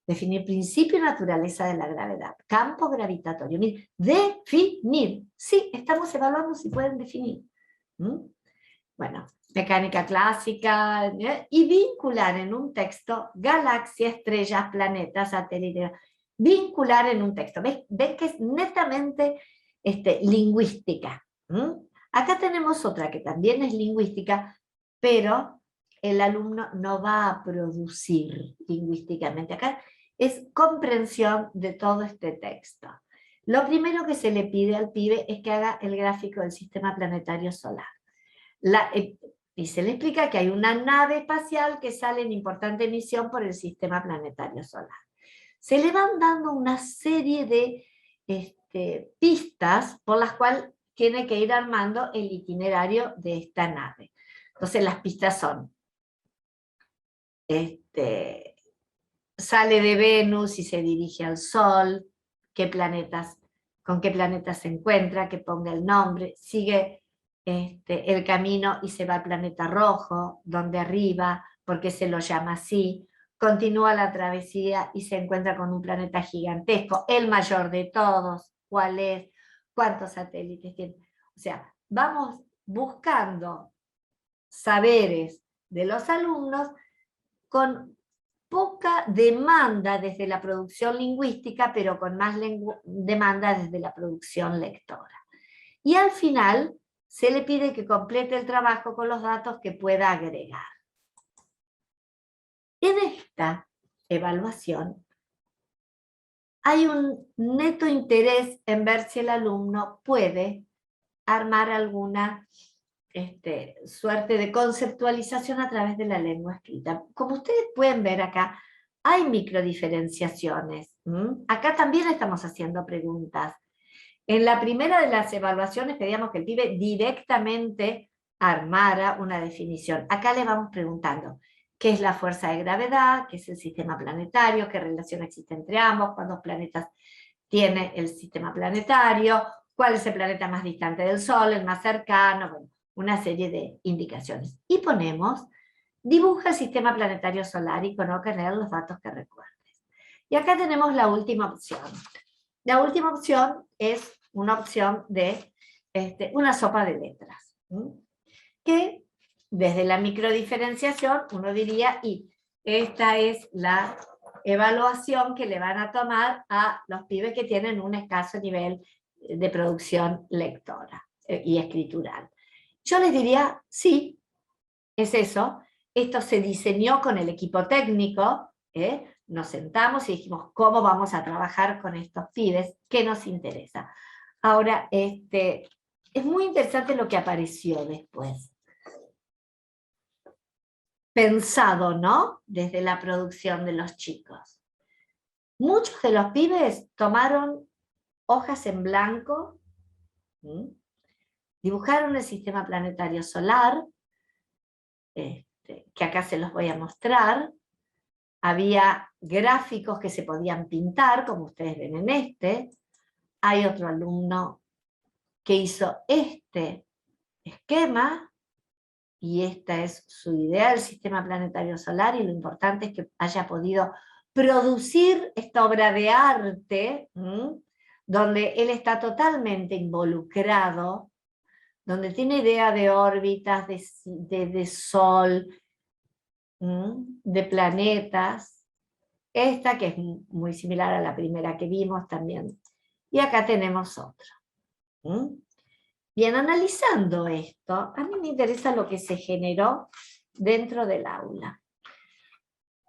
Definir principio y naturaleza de la gravedad, campo gravitatorio. Miren, definir. Sí, estamos evaluando si pueden definir. Bueno, mecánica clásica, y vincular en un texto galaxias, estrellas, planetas, satélites. Vincular en un texto. ¿Ven que es netamente lingüística? Acá tenemos otra que también es lingüística, pero el alumno no va a producir lingüísticamente. Acá es comprensión de todo este texto. Lo primero que se le pide al pibe es que haga el gráfico del sistema planetario solar. Y se le explica que hay una nave espacial que sale en importante misión por el sistema planetario solar. Se le van dando una serie de pistas por las cuales tiene que ir armando el itinerario de esta nave. Entonces las pistas son, sale de Venus y se dirige al Sol, con qué planetas se encuentra, que ponga el nombre, sigue el camino y se va al planeta rojo, donde arriba, porque se lo llama así, continúa la travesía y se encuentra con un planeta gigantesco, el mayor de todos, ¿cuál es? ¿Cuántos satélites tiene? O sea, vamos buscando saberes de los alumnos con poca demanda desde la producción lingüística, pero con más demanda desde la producción lectora. Y al final se le pide que complete el trabajo con los datos que pueda agregar. En esta evaluación hay un neto interés en ver si el alumno puede armar alguna suerte de conceptualización a través de la lengua escrita. Como ustedes pueden ver acá, hay microdiferenciaciones. Acá también estamos haciendo preguntas. En la primera de las evaluaciones pedíamos que el pibe directamente armara una definición. Acá le vamos preguntando qué es la fuerza de gravedad, qué es el sistema planetario, qué relación existe entre ambos, cuántos planetas tiene el sistema planetario, cuál es el planeta más distante del Sol, el más cercano, bueno, una serie de indicaciones. Y ponemos, dibuja el sistema planetario solar y coloca en él los datos que recuerdes. Y acá tenemos la última opción. La última opción es una opción de una sopa de letras, que desde la microdiferenciación uno diría, y esta es la evaluación que le van a tomar a los pibes que tienen un escaso nivel de producción lectora y escritural. Yo les diría, sí, es eso. Esto se diseñó con el equipo técnico, nos sentamos y dijimos, ¿cómo vamos a trabajar con estos pibes? ¿Qué nos interesa? Ahora, es muy interesante lo que apareció después. Pensado, ¿no? Desde la producción de los chicos. Muchos de los pibes tomaron hojas en blanco, dibujaron el sistema planetario solar, que acá se los voy a mostrar. Había gráficos que se podían pintar, como ustedes ven en Hay otro alumno que hizo este esquema, y esta es su idea del sistema planetario solar, y lo importante es que haya podido producir esta obra de arte, donde él está totalmente involucrado, donde tiene idea de órbitas, de Sol, de planetas, esta que es muy similar a la primera que vimos también, y acá tenemos otra. Bien, analizando esto, a mí me interesa lo que se generó dentro del aula.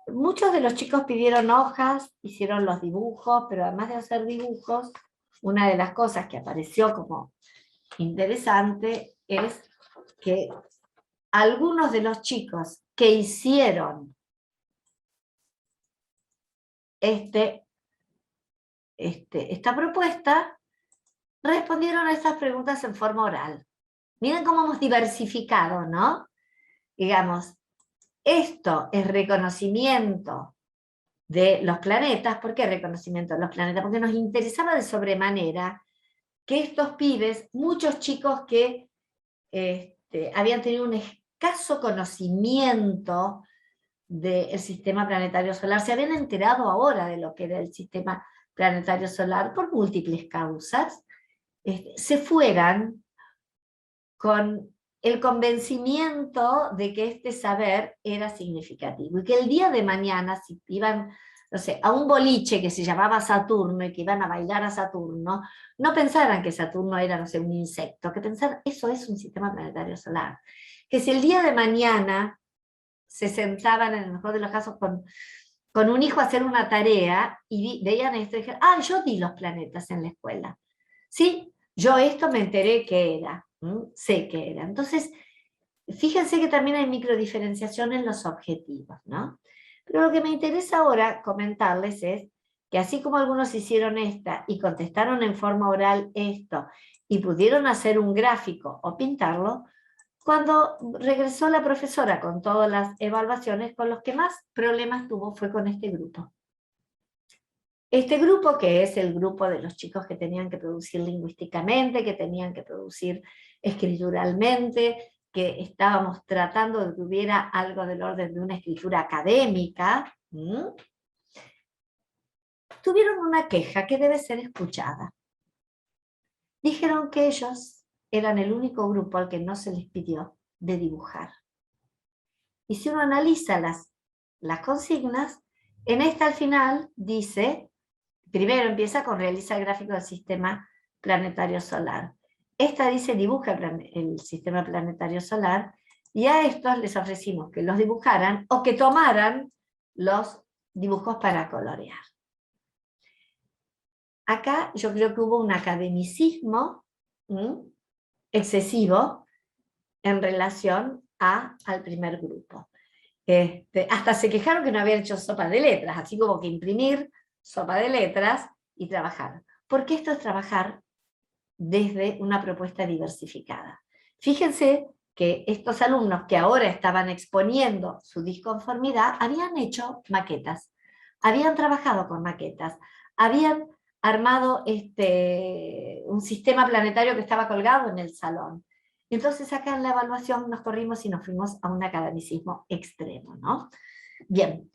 Muchos de los chicos pidieron hojas, hicieron los dibujos, pero además de hacer dibujos, una de las cosas que apareció como interesante es que algunos de los chicos que hicieron esta propuesta respondieron a estas preguntas en forma oral. Miren cómo hemos diversificado, ¿no? Digamos, esto es reconocimiento de los planetas. ¿Por qué reconocimiento de los planetas? Porque nos interesaba de sobremanera que estos pibes, muchos chicos que habían tenido un escaso conocimiento del sistema planetario solar, se habían enterado ahora de lo que era el sistema planetario solar por múltiples causas, se fueran con el convencimiento de que este saber era significativo y que el día de mañana, si iban, no sé, a un boliche que se llamaba Saturno y que iban a bailar a Saturno, no pensaran que Saturno era, no sé, un insecto, que pensaran, eso es un sistema planetario solar. Que si el día de mañana se sentaban, en el mejor de los casos, con un hijo a hacer una tarea y veían esto y dijeron, ah, yo di los planetas en la escuela. Sí, yo esto me enteré que era, sé que era. Entonces, fíjense que también hay microdiferenciación en los objetivos, ¿no? Pero lo que me interesa ahora comentarles es que así como algunos hicieron esta y contestaron en forma oral esto y pudieron hacer un gráfico o pintarlo, cuando regresó la profesora con todas las evaluaciones, con los que más problemas tuvo fue con este grupo. Este grupo, que es el grupo de los chicos que tenían que producir lingüísticamente, que tenían que producir escrituralmente, que estábamos tratando de que hubiera algo del orden de una escritura académica, tuvieron una queja que debe ser escuchada. Dijeron que ellos eran el único grupo al que no se les pidió de dibujar. Y si uno analiza las consignas, en esta al final dice, primero empieza con realiza el gráfico del sistema planetario solar. Esta dice dibuja el sistema planetario solar, y a estos les ofrecimos que los dibujaran o que tomaran los dibujos para colorear. Acá yo creo que hubo un academicismo excesivo en relación al primer grupo. Hasta se quejaron que no habían hecho sopa de letras, así como que imprimir sopa de letras y trabajar. Porque esto es trabajar desde una propuesta diversificada. Fíjense que estos alumnos que ahora estaban exponiendo su disconformidad habían hecho maquetas, habían trabajado con maquetas, habían armado un sistema planetario que estaba colgado en el salón. Entonces acá en la evaluación nos corrimos y nos fuimos a un academicismo extremo, ¿no? Bien,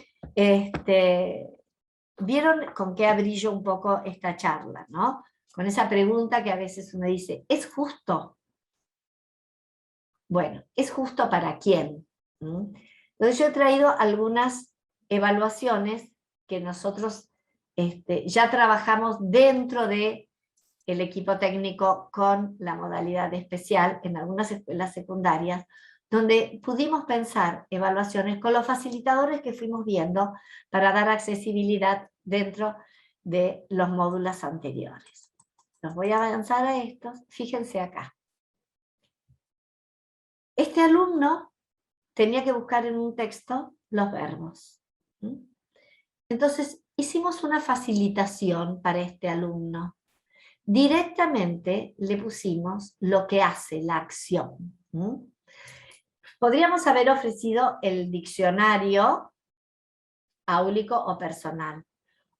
¿vieron con qué abrillo un poco esta charla, ¿no? Con esa pregunta que a veces uno dice, ¿es justo? Bueno, ¿es justo para quién? Entonces yo he traído algunas evaluaciones que nosotros ya trabajamos dentro de el equipo técnico con la modalidad especial en algunas escuelas secundarias, donde pudimos pensar evaluaciones con los facilitadores que fuimos viendo para dar accesibilidad dentro de los módulos anteriores. Los voy a avanzar a estos, fíjense acá. Este alumno tenía que buscar en un texto los verbos. Entonces hicimos una facilitación para este alumno. Directamente le pusimos lo que hace, la acción. Podríamos haber ofrecido el diccionario áulico o personal.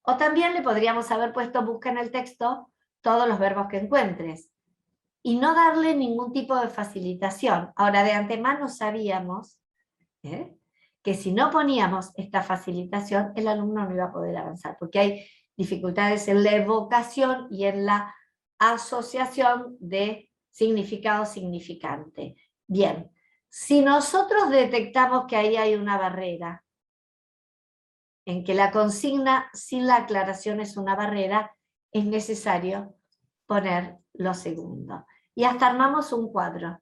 O también le podríamos haber puesto busca en el texto todos los verbos que encuentres. Y no darle ningún tipo de facilitación. Ahora, de antemano sabíamos que si no poníamos esta facilitación, el alumno no iba a poder avanzar, porque hay dificultades en la evocación y en la asociación de significado significante. Bien, si nosotros detectamos que ahí hay una barrera, en que la consigna sin la aclaración es una barrera, es necesario poner lo segundo. Y hasta armamos un cuadro.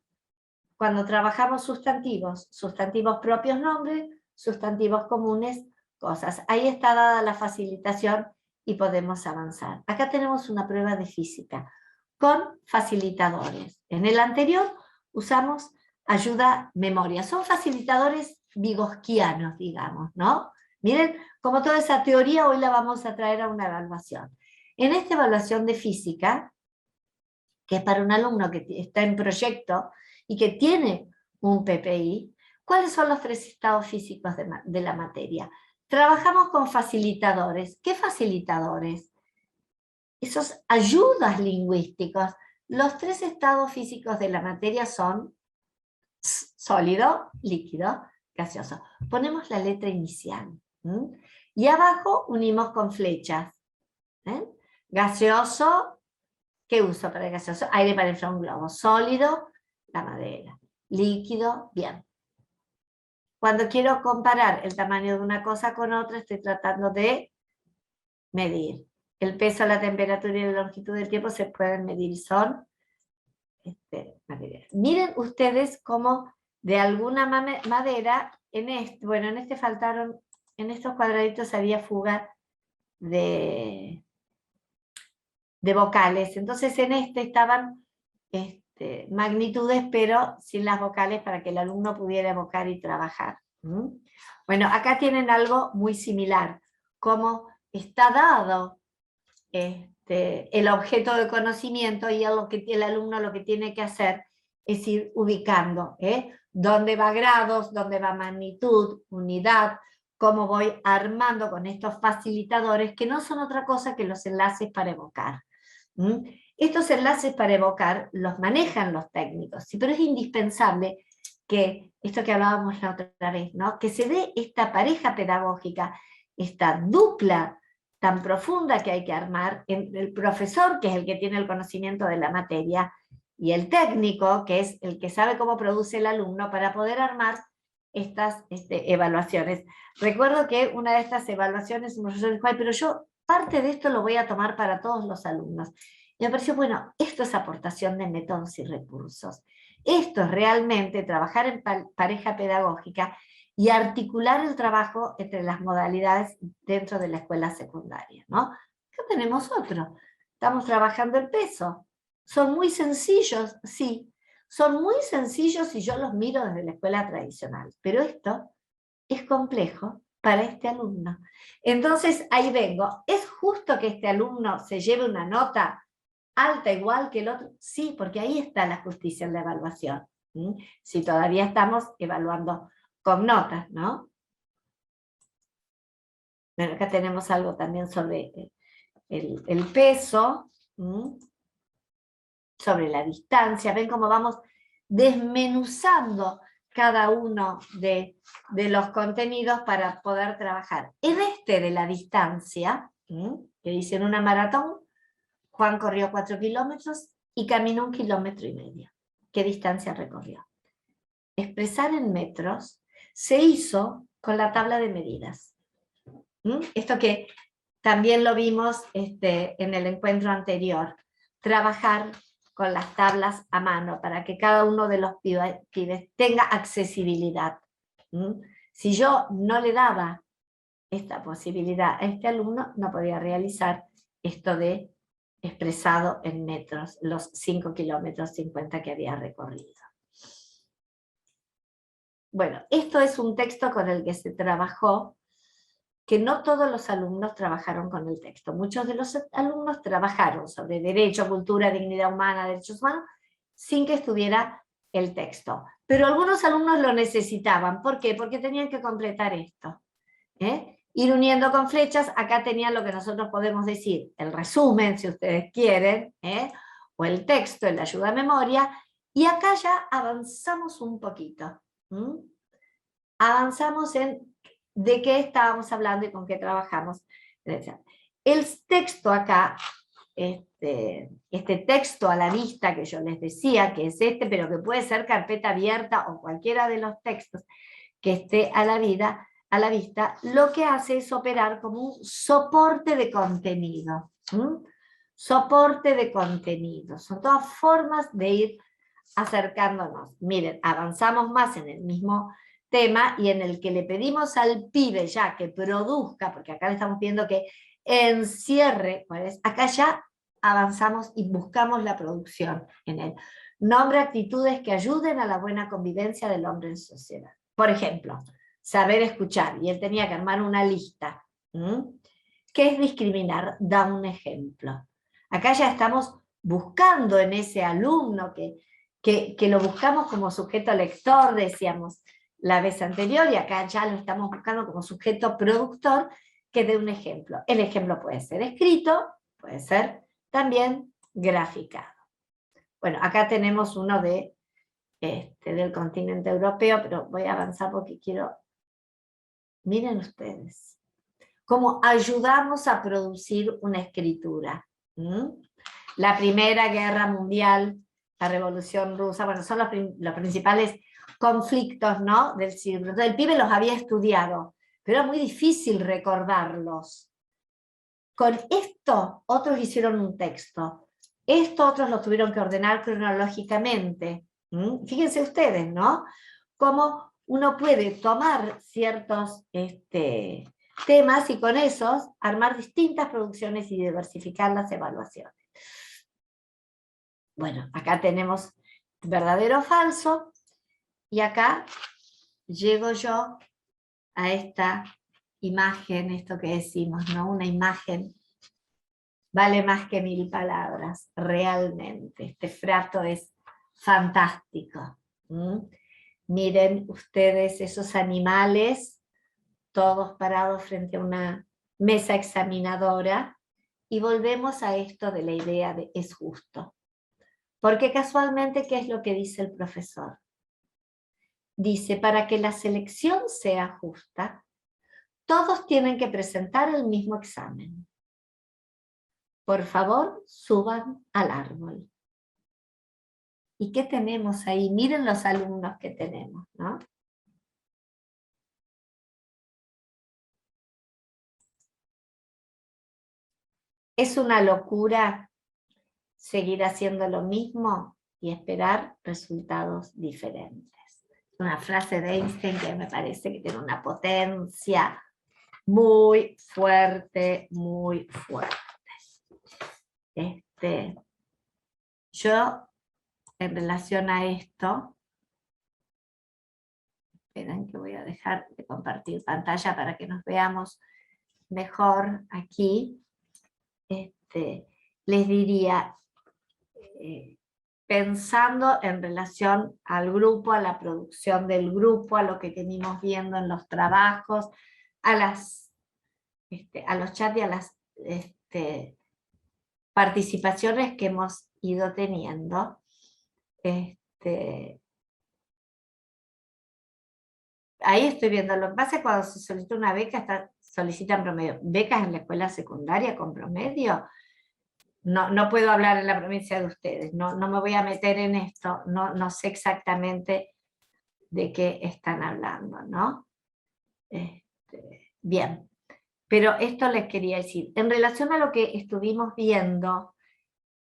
Cuando trabajamos sustantivos propios nombres, sustantivos comunes, cosas. Ahí está dada la facilitación y podemos avanzar. Acá tenemos una prueba de física con facilitadores. En el anterior usamos ayuda memoria. Son facilitadores vygotsquianos, digamos, ¿no? Miren, como toda esa teoría hoy la vamos a traer a una evaluación. En esta evaluación de física, que es para un alumno que está en proyecto y que tiene un PPI, ¿Cuáles son los 3 estados físicos de la materia? Trabajamos con facilitadores. ¿Qué facilitadores? Esos ayudas lingüísticos. Los 3 estados físicos de la materia son sólido, líquido, gaseoso. Ponemos la letra inicial. Y abajo unimos con flechas. Gaseoso, ¿qué uso para el gaseoso? Aire para inflar un globo. Sólido, la madera. Líquido, bien. Cuando quiero comparar el tamaño de una cosa con otra, estoy tratando de medir. El peso, la temperatura y la longitud del tiempo se pueden medir, son materiales. Miren ustedes cómo de alguna madera, en este faltaron, en estos cuadraditos había fuga de vocales. Entonces en este estaban magnitudes, pero sin las vocales para que el alumno pudiera evocar y trabajar. Bueno, acá tienen algo muy similar, como está dado el objeto de conocimiento y el alumno lo que tiene que hacer es ir ubicando, dónde va grados, dónde va magnitud, unidad, cómo voy armando con estos facilitadores que no son otra cosa que los enlaces para evocar. Estos enlaces para evocar los manejan los técnicos, sí, pero es indispensable que, esto que hablábamos la otra vez, ¿no? Que se dé esta pareja pedagógica, esta dupla tan profunda que hay que armar entre el profesor, que es el que tiene el conocimiento de la materia, y el técnico, que es el que sabe cómo produce el alumno, para poder armar estas evaluaciones. Recuerdo que una de estas evaluaciones, un profesor dijo, pero yo parte de esto lo voy a tomar para todos los alumnos. Y me pareció, bueno, esto es aportación de métodos y recursos. Esto es realmente trabajar en pareja pedagógica y articular el trabajo entre las modalidades dentro de la escuela secundaria, ¿no? Acá tenemos otro. Estamos trabajando el peso. Son muy sencillos, sí. Son muy sencillos si yo los miro desde la escuela tradicional. Pero esto es complejo para este alumno. Entonces, ahí vengo. ¿Es justo que este alumno se lleve una nota alta igual que el otro? Sí, porque ahí está la justicia en la evaluación. Si todavía estamos evaluando con notas, ¿no? Bueno, acá tenemos algo también sobre el peso, sobre la distancia. Ven cómo vamos desmenuzando cada uno de los contenidos para poder trabajar. En de la distancia, que dice en una maratón, Juan corrió 4 kilómetros y caminó 1,5 kilómetros. ¿Qué distancia recorrió? Expresar en metros se hizo con la tabla de medidas. Esto que también lo vimos en el encuentro anterior. Trabajar con las tablas a mano para que cada uno de los pibes tenga accesibilidad. Si yo no le daba esta posibilidad a este alumno, no podía realizar esto de expresado en metros, los 5 kilómetros 50 que había recorrido. Bueno, esto es un texto con el que se trabajó, que no todos los alumnos trabajaron con el texto. Muchos de los alumnos trabajaron sobre derecho, cultura, dignidad humana, derechos humanos, sin que estuviera el texto. Pero algunos alumnos lo necesitaban. ¿Por qué? Porque tenían que completar esto. Ir uniendo con flechas, acá tenían lo que nosotros podemos decir, el resumen, si ustedes quieren, o el texto, el ayuda a memoria, y acá ya avanzamos un poquito. Avanzamos en de qué estábamos hablando y con qué trabajamos. El texto acá, este texto a la vista que yo les decía, que es pero que puede ser carpeta abierta o cualquiera de los textos que esté a la vista, lo que hace es operar como un soporte de contenido. Soporte de contenido. Son todas formas de ir acercándonos. Miren, avanzamos más en el mismo tema y en el que le pedimos al pibe ya que produzca, porque acá le estamos pidiendo que encierre, acá ya avanzamos y buscamos la producción en él. Nombre actitudes que ayuden a la buena convivencia del hombre en sociedad. Por ejemplo, saber escuchar, y él tenía que armar una lista. ¿Qué es discriminar? Da un ejemplo. Acá ya estamos buscando en ese alumno que lo buscamos como sujeto lector, decíamos, la vez anterior, y acá ya lo estamos buscando como sujeto productor, que dé un ejemplo. El ejemplo puede ser escrito, puede ser también graficado. Bueno, acá tenemos uno del continente europeo, pero voy a avanzar porque quiero... Miren ustedes, cómo ayudamos a producir una escritura. La Primera Guerra Mundial, la Revolución Rusa, bueno, son los principales conflictos, ¿no?, del siglo. Entonces, el pibe los había estudiado, pero era muy difícil recordarlos. Con esto, otros hicieron un texto. Esto otros lo tuvieron que ordenar cronológicamente. Fíjense ustedes, ¿no? Cómo uno puede tomar ciertos temas y con esos armar distintas producciones y diversificar las evaluaciones. Bueno, acá tenemos verdadero o falso, y acá llego yo a esta imagen, esto que decimos, ¿no? Una imagen vale más que 1000 palabras, realmente. Este frato es fantástico. Miren ustedes esos animales, todos parados frente a una mesa examinadora, y volvemos a esto de la idea de es justo. Porque casualmente, ¿qué es lo que dice el profesor? Dice, para que la selección sea justa, todos tienen que presentar el mismo examen. Por favor, suban al árbol. ¿Y qué tenemos ahí? Miren los alumnos que tenemos, ¿no? Es una locura seguir haciendo lo mismo y esperar resultados diferentes. Una frase de Einstein que me parece que tiene una potencia muy fuerte, muy fuerte. Yo, en relación a esto, esperen que voy a dejar de compartir pantalla para que nos veamos mejor aquí. Les diría, pensando en relación al grupo, a la producción del grupo, a lo que venimos viendo en los trabajos, a los chats y a las participaciones que hemos ido teniendo. Ahí estoy viendo, lo que pasa es que cuando se solicita una beca, solicitan promedio. Becas en la escuela secundaria con promedio, no puedo hablar en la provincia de ustedes, no me voy a meter en esto, no sé exactamente de qué están hablando, ¿no? Bien, pero esto les quería decir, en relación a lo que estuvimos viendo,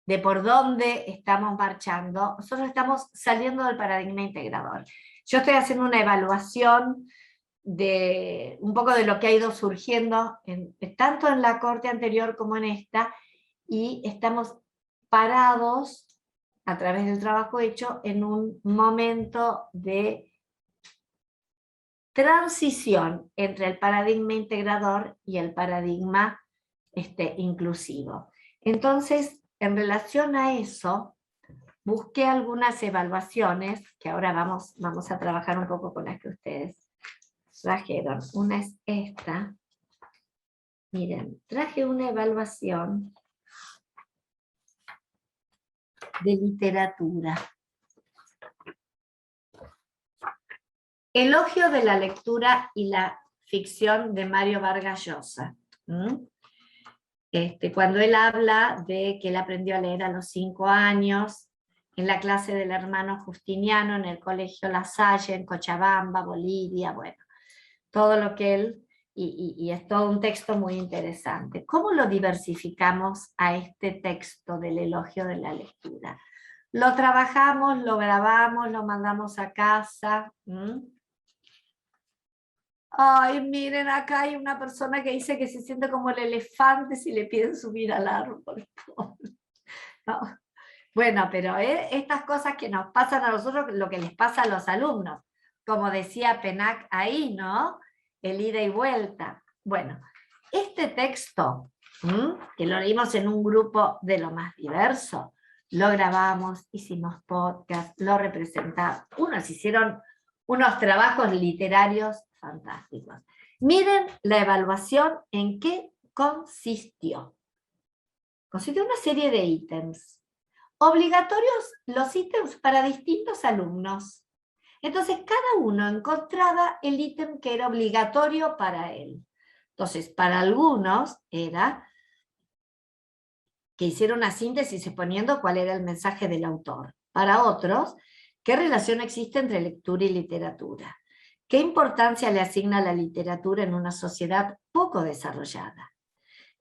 de por dónde estamos marchando, nosotros estamos saliendo del paradigma integrador. Yo estoy haciendo una evaluación de un poco de lo que ha ido surgiendo, tanto en la corte anterior como en esta, y estamos parados a través del trabajo hecho en un momento de transición entre el paradigma integrador y el paradigma inclusivo. Entonces, en relación a eso, busqué algunas evaluaciones, que ahora vamos a trabajar un poco con las que ustedes trajeron. Una es esta. Miren, traje una evaluación de literatura. Elogio de la lectura y la ficción de Mario Vargas Llosa. Cuando él habla de que él aprendió a leer a los 5 años, en la clase del hermano Justiniano, en el colegio La Salle, en Cochabamba, Bolivia, bueno, todo lo que él, y es todo un texto muy interesante. ¿Cómo lo diversificamos a este texto del elogio de la lectura? Lo trabajamos, lo grabamos, lo mandamos a casa. Ay, miren, acá hay una persona que dice que se siente como el elefante si le piden subir al árbol. No. Bueno, pero estas cosas que nos pasan a nosotros, lo que les pasa a los alumnos, como decía Penac ahí, ¿no? El ida y vuelta. Bueno, este texto, que lo leímos en un grupo de lo más diverso, lo grabamos, hicimos podcast, lo representamos, unos hicieron unos trabajos literarios fantásticos. Miren la evaluación en qué consistió. Consistió en una serie de ítems. Obligatorios los ítems para distintos alumnos. Entonces cada uno encontraba el ítem que era obligatorio para él. Entonces para algunos era que hiciera una síntesis exponiendo cuál era el mensaje del autor. Para otros, ¿qué relación existe entre lectura y literatura? ¿Qué importancia le asigna la literatura en una sociedad poco desarrollada?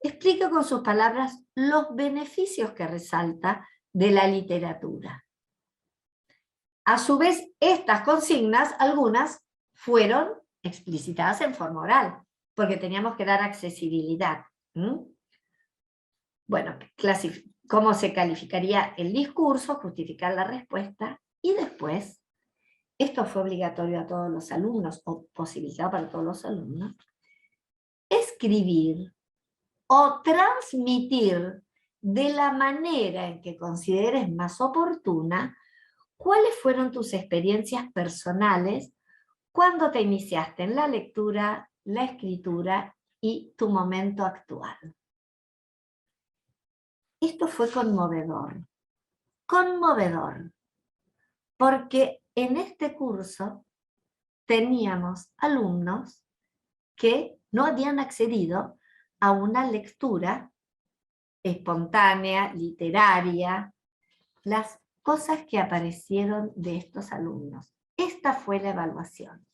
Explica con sus palabras los beneficios que resalta de la literatura. A su vez, estas consignas, algunas, fueron explicitadas en forma oral, porque teníamos que dar accesibilidad. Bueno, cómo se calificaría el discurso, justificar la respuesta, y después, esto fue obligatorio a todos los alumnos, o posibilitado para todos los alumnos, escribir o transmitir de la manera en que consideres más oportuna cuáles fueron tus experiencias personales cuando te iniciaste en la lectura, la escritura y tu momento actual. Esto fue conmovedor, porque en este curso teníamos alumnos que no habían accedido a una lectura espontánea, literaria, las cosas que aparecieron de estos alumnos. Esta fue la evaluación.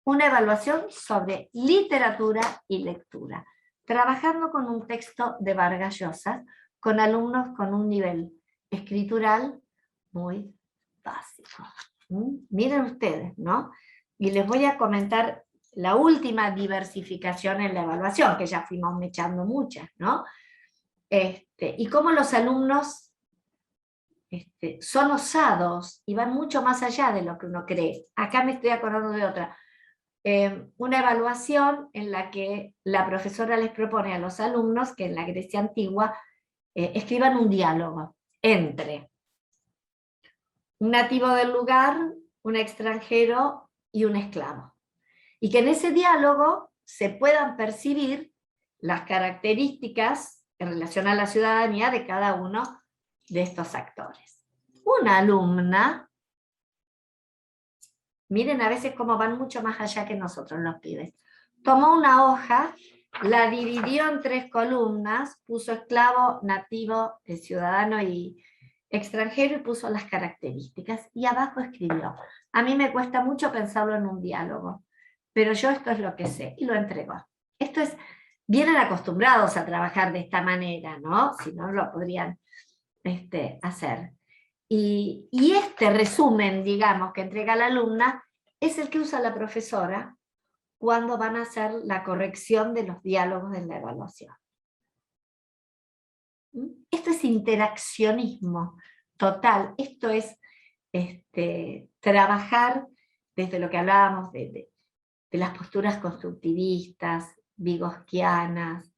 Una evaluación sobre literatura y lectura, trabajando con un texto de Vargas Llosa, con alumnos con un nivel escritural muy básico. Miren ustedes, ¿no? Y les voy a comentar la última diversificación en la evaluación, que ya fuimos echando muchas, ¿no? Y cómo los alumnos son osados y van mucho más allá de lo que uno cree. Acá me estoy acordando de otra. Una evaluación en la que la profesora les propone a los alumnos que en la Grecia antigua escriban un diálogo entre un nativo del lugar, un extranjero y un esclavo. Y que en ese diálogo se puedan percibir las características en relación a la ciudadanía de cada uno de estos actores. Una alumna, miren a veces cómo van mucho más allá que nosotros los pibes, tomó una hoja, la dividió en 3 columnas, puso esclavo, nativo, ciudadano y extranjero y puso las características y abajo escribió: a mí me cuesta mucho pensarlo en un diálogo, pero yo esto es lo que sé, y lo entregó. Esto es, vienen acostumbrados a trabajar de esta manera, ¿no? Si no, lo podrían hacer. Y este resumen, digamos, que entrega la alumna, es el que usa la profesora cuando van a hacer la corrección de los diálogos de la evaluación. Esto es interaccionismo total, esto es trabajar desde lo que hablábamos de las posturas constructivistas, vygotsquianas,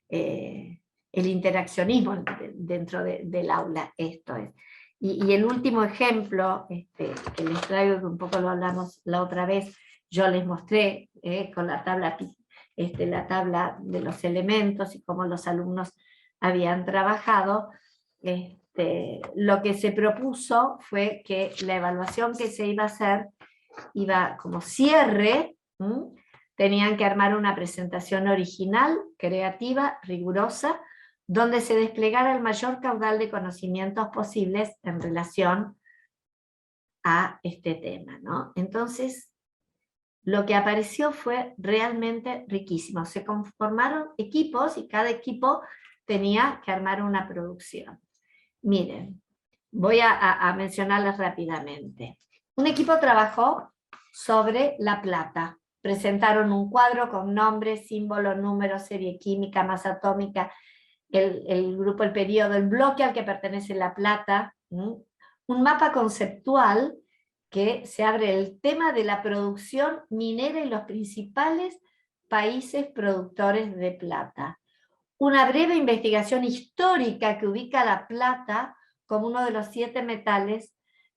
el interaccionismo dentro del aula, esto es. Y el último ejemplo que les traigo, que un poco lo hablamos la otra vez, yo les mostré con la tabla de los elementos y cómo los alumnos habían trabajado. Lo que se propuso fue que la evaluación que se iba a hacer iba como cierre, tenían que armar una presentación original, creativa, rigurosa, donde se desplegara el mayor caudal de conocimientos posibles en relación a este tema, ¿no? Entonces, lo que apareció fue realmente riquísimo. Se conformaron equipos y cada equipo tenía que armar una producción. Miren, voy a mencionarlas rápidamente. Un equipo trabajó sobre La Plata. Presentaron un cuadro con nombre, símbolo, número, serie química, masa atómica, el grupo, el periodo, el bloque al que pertenece La Plata, un mapa conceptual que se abre el tema de la producción minera en los principales países productores de plata. Una breve investigación histórica que ubica la plata como uno de los 7 metales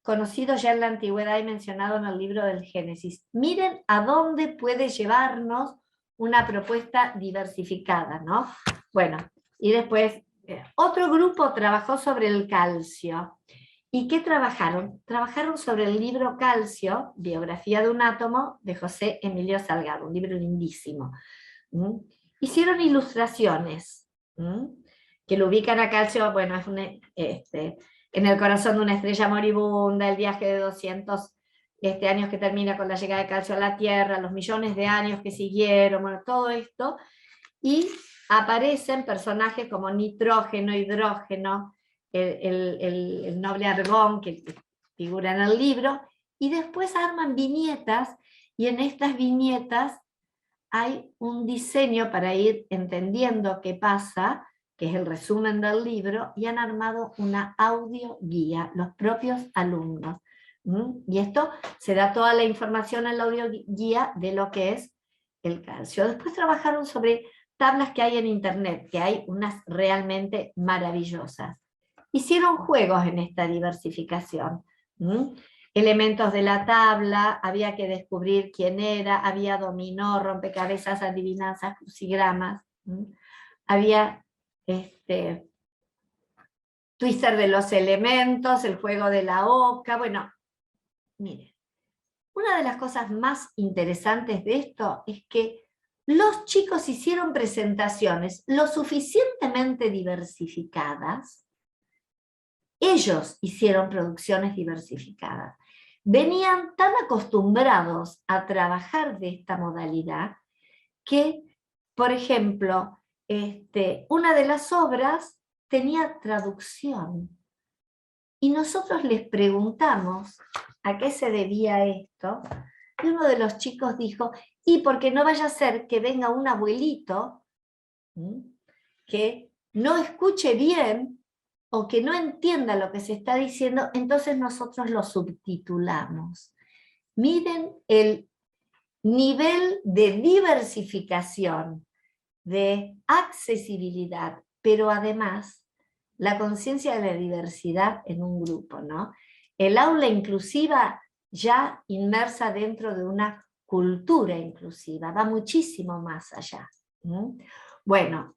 conocido ya en la antigüedad y mencionado en el libro del Génesis. Miren a dónde puede llevarnos una propuesta diversificada, ¿no? Bueno, y después otro grupo trabajó sobre el calcio. ¿Y qué trabajaron? Trabajaron sobre el libro Calcio, Biografía de un átomo, de José Emilio Salgado, un libro lindísimo. Hicieron ilustraciones, que lo ubican a Calcio, bueno, es en el corazón de una estrella moribunda, el viaje de 200 años que termina con la llegada de Calcio a la Tierra, los millones de años que siguieron, bueno, todo esto, y aparecen personajes como nitrógeno, hidrógeno, el noble argón que figura en el libro, y después arman viñetas, y en estas viñetas hay un diseño para ir entendiendo qué pasa, que es el resumen del libro, y han armado una audioguía, los propios alumnos. Y esto se da toda la información en la audioguía de lo que es el calcio. Después trabajaron sobre tablas que hay en internet, que hay unas realmente maravillosas. Hicieron juegos en esta diversificación. Elementos de la tabla, había que descubrir quién era, había dominó, rompecabezas, adivinanzas, crucigramas. Había twister de los elementos, el juego de la oca. Bueno, miren, una de las cosas más interesantes de esto es que los chicos hicieron presentaciones lo suficientemente diversificadas. Ellos hicieron producciones diversificadas. Venían tan acostumbrados a trabajar de esta modalidad que, por ejemplo, una de las obras tenía traducción. Y nosotros les preguntamos a qué se debía esto, y uno de los chicos dijo, y porque no vaya a ser que venga un abuelito que no escuche bien o que no entienda lo que se está diciendo, entonces nosotros lo subtitulamos. Miren el nivel de diversificación, de accesibilidad, pero además la conciencia de la diversidad en un grupo, ¿no? El aula inclusiva ya inmersa dentro de una cultura inclusiva, va muchísimo más allá. Bueno,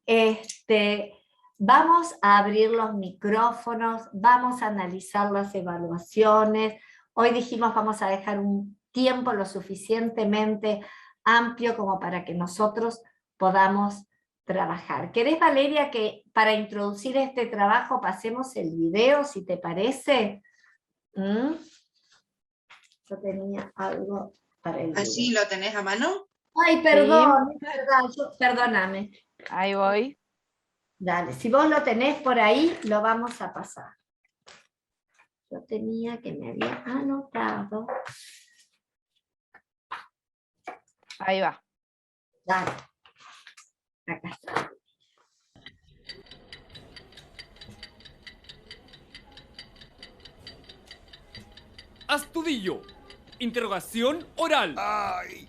vamos a abrir los micrófonos, vamos a analizar las evaluaciones. Hoy dijimos vamos a dejar un tiempo lo suficientemente amplio como para que nosotros podamos trabajar. ¿Querés, Valeria, que para introducir este trabajo pasemos el video, si te parece? Yo tenía algo para el video. ¿Así lo tenés a mano? Ay, perdón, sí. Es verdad, perdóname. Ahí voy. Dale, si vos lo tenés por ahí, lo vamos a pasar. Yo tenía que me había anotado. Ahí va. Dale. Acá está. Astudillo. Interrogación oral. Ay.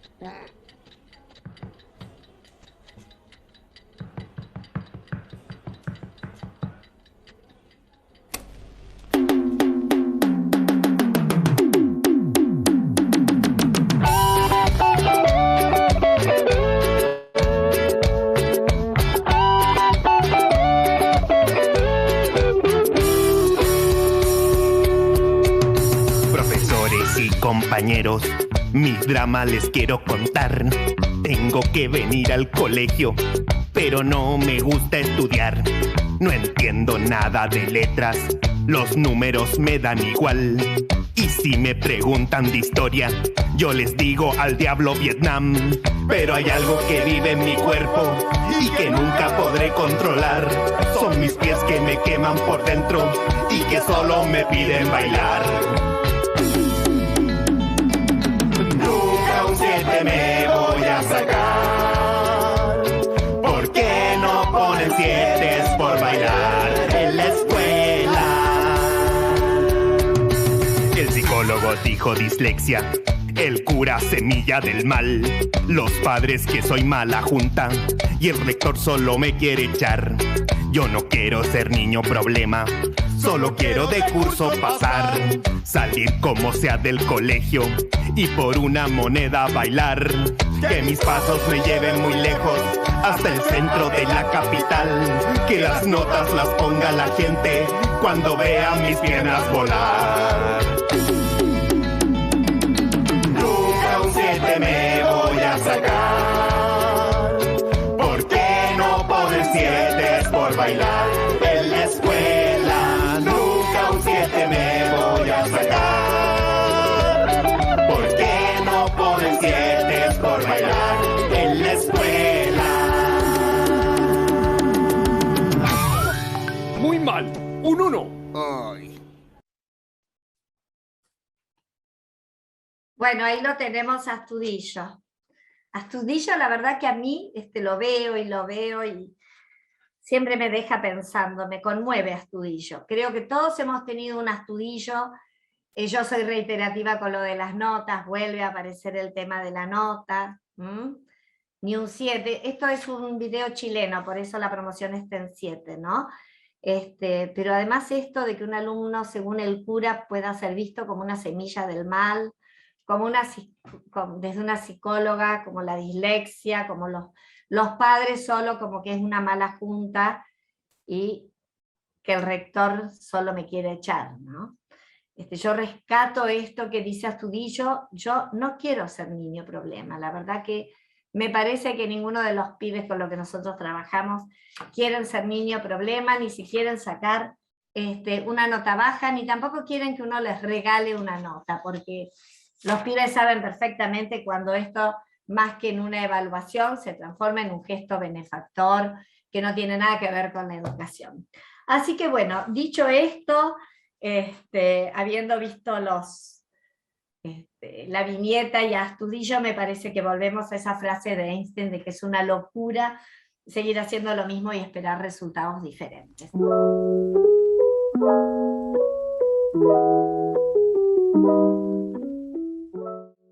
Compañeros, mis dramas les quiero contar. Tengo que venir al colegio, pero no me gusta estudiar. No entiendo nada de letras, los números me dan igual. Y si me preguntan de historia, yo les digo al diablo Vietnam. Pero hay algo que vive en mi cuerpo y que nunca podré controlar. Son mis pies que me queman por dentro y que solo me piden bailar. Me voy a sacar. ¿Por qué no ponen 7 por bailar en la escuela? El psicólogo dijo dislexia, el cura semilla del mal, los padres que soy mala junta y el rector solo me quiere echar. Yo no quiero ser niño problema, solo quiero de curso pasar, salir como sea del colegio y por una moneda bailar. Que mis pasos me lleven muy lejos, hasta el centro de la capital. Que las notas las ponga la gente cuando vea mis piernas volar. Nunca un 7 me voy a sacar. ¿Por qué no poner 7 por bailar en la escuela? Nunca un 7 me voy a sacar. ¿Por qué no poner 7 por bailar en la escuela? Muy mal. Un 1. Ay. Bueno, ahí lo tenemos a Astudillo. Astudillo, la verdad que a mí lo veo y siempre me deja pensando, me conmueve Astudillo. Creo que todos hemos tenido un Astudillo. Yo soy reiterativa con lo de las notas, vuelve a aparecer el tema de la nota. Ni un 7. Esto es un video chileno, por eso la promoción está en 7, ¿no? Pero además esto de que un alumno, según el cura, pueda ser visto como una semilla del mal, como desde una psicóloga, como la dislexia, como los padres solo como que es una mala junta y que el rector solo me quiere echar, ¿no? Yo rescato esto que dice Astudillo, yo no quiero ser niño problema, la verdad que me parece que ninguno de los pibes con los que nosotros trabajamos quieren ser niño problema, ni si quieren sacar una nota baja, ni tampoco quieren que uno les regale una nota, porque los pibes saben perfectamente cuando esto, más que en una evaluación, se transforma en un gesto benefactor que no tiene nada que ver con la educación. Así que bueno, dicho esto, habiendo visto la viñeta y a Astudillo, me parece que volvemos a esa frase de Einstein de que es una locura seguir haciendo lo mismo y esperar resultados diferentes.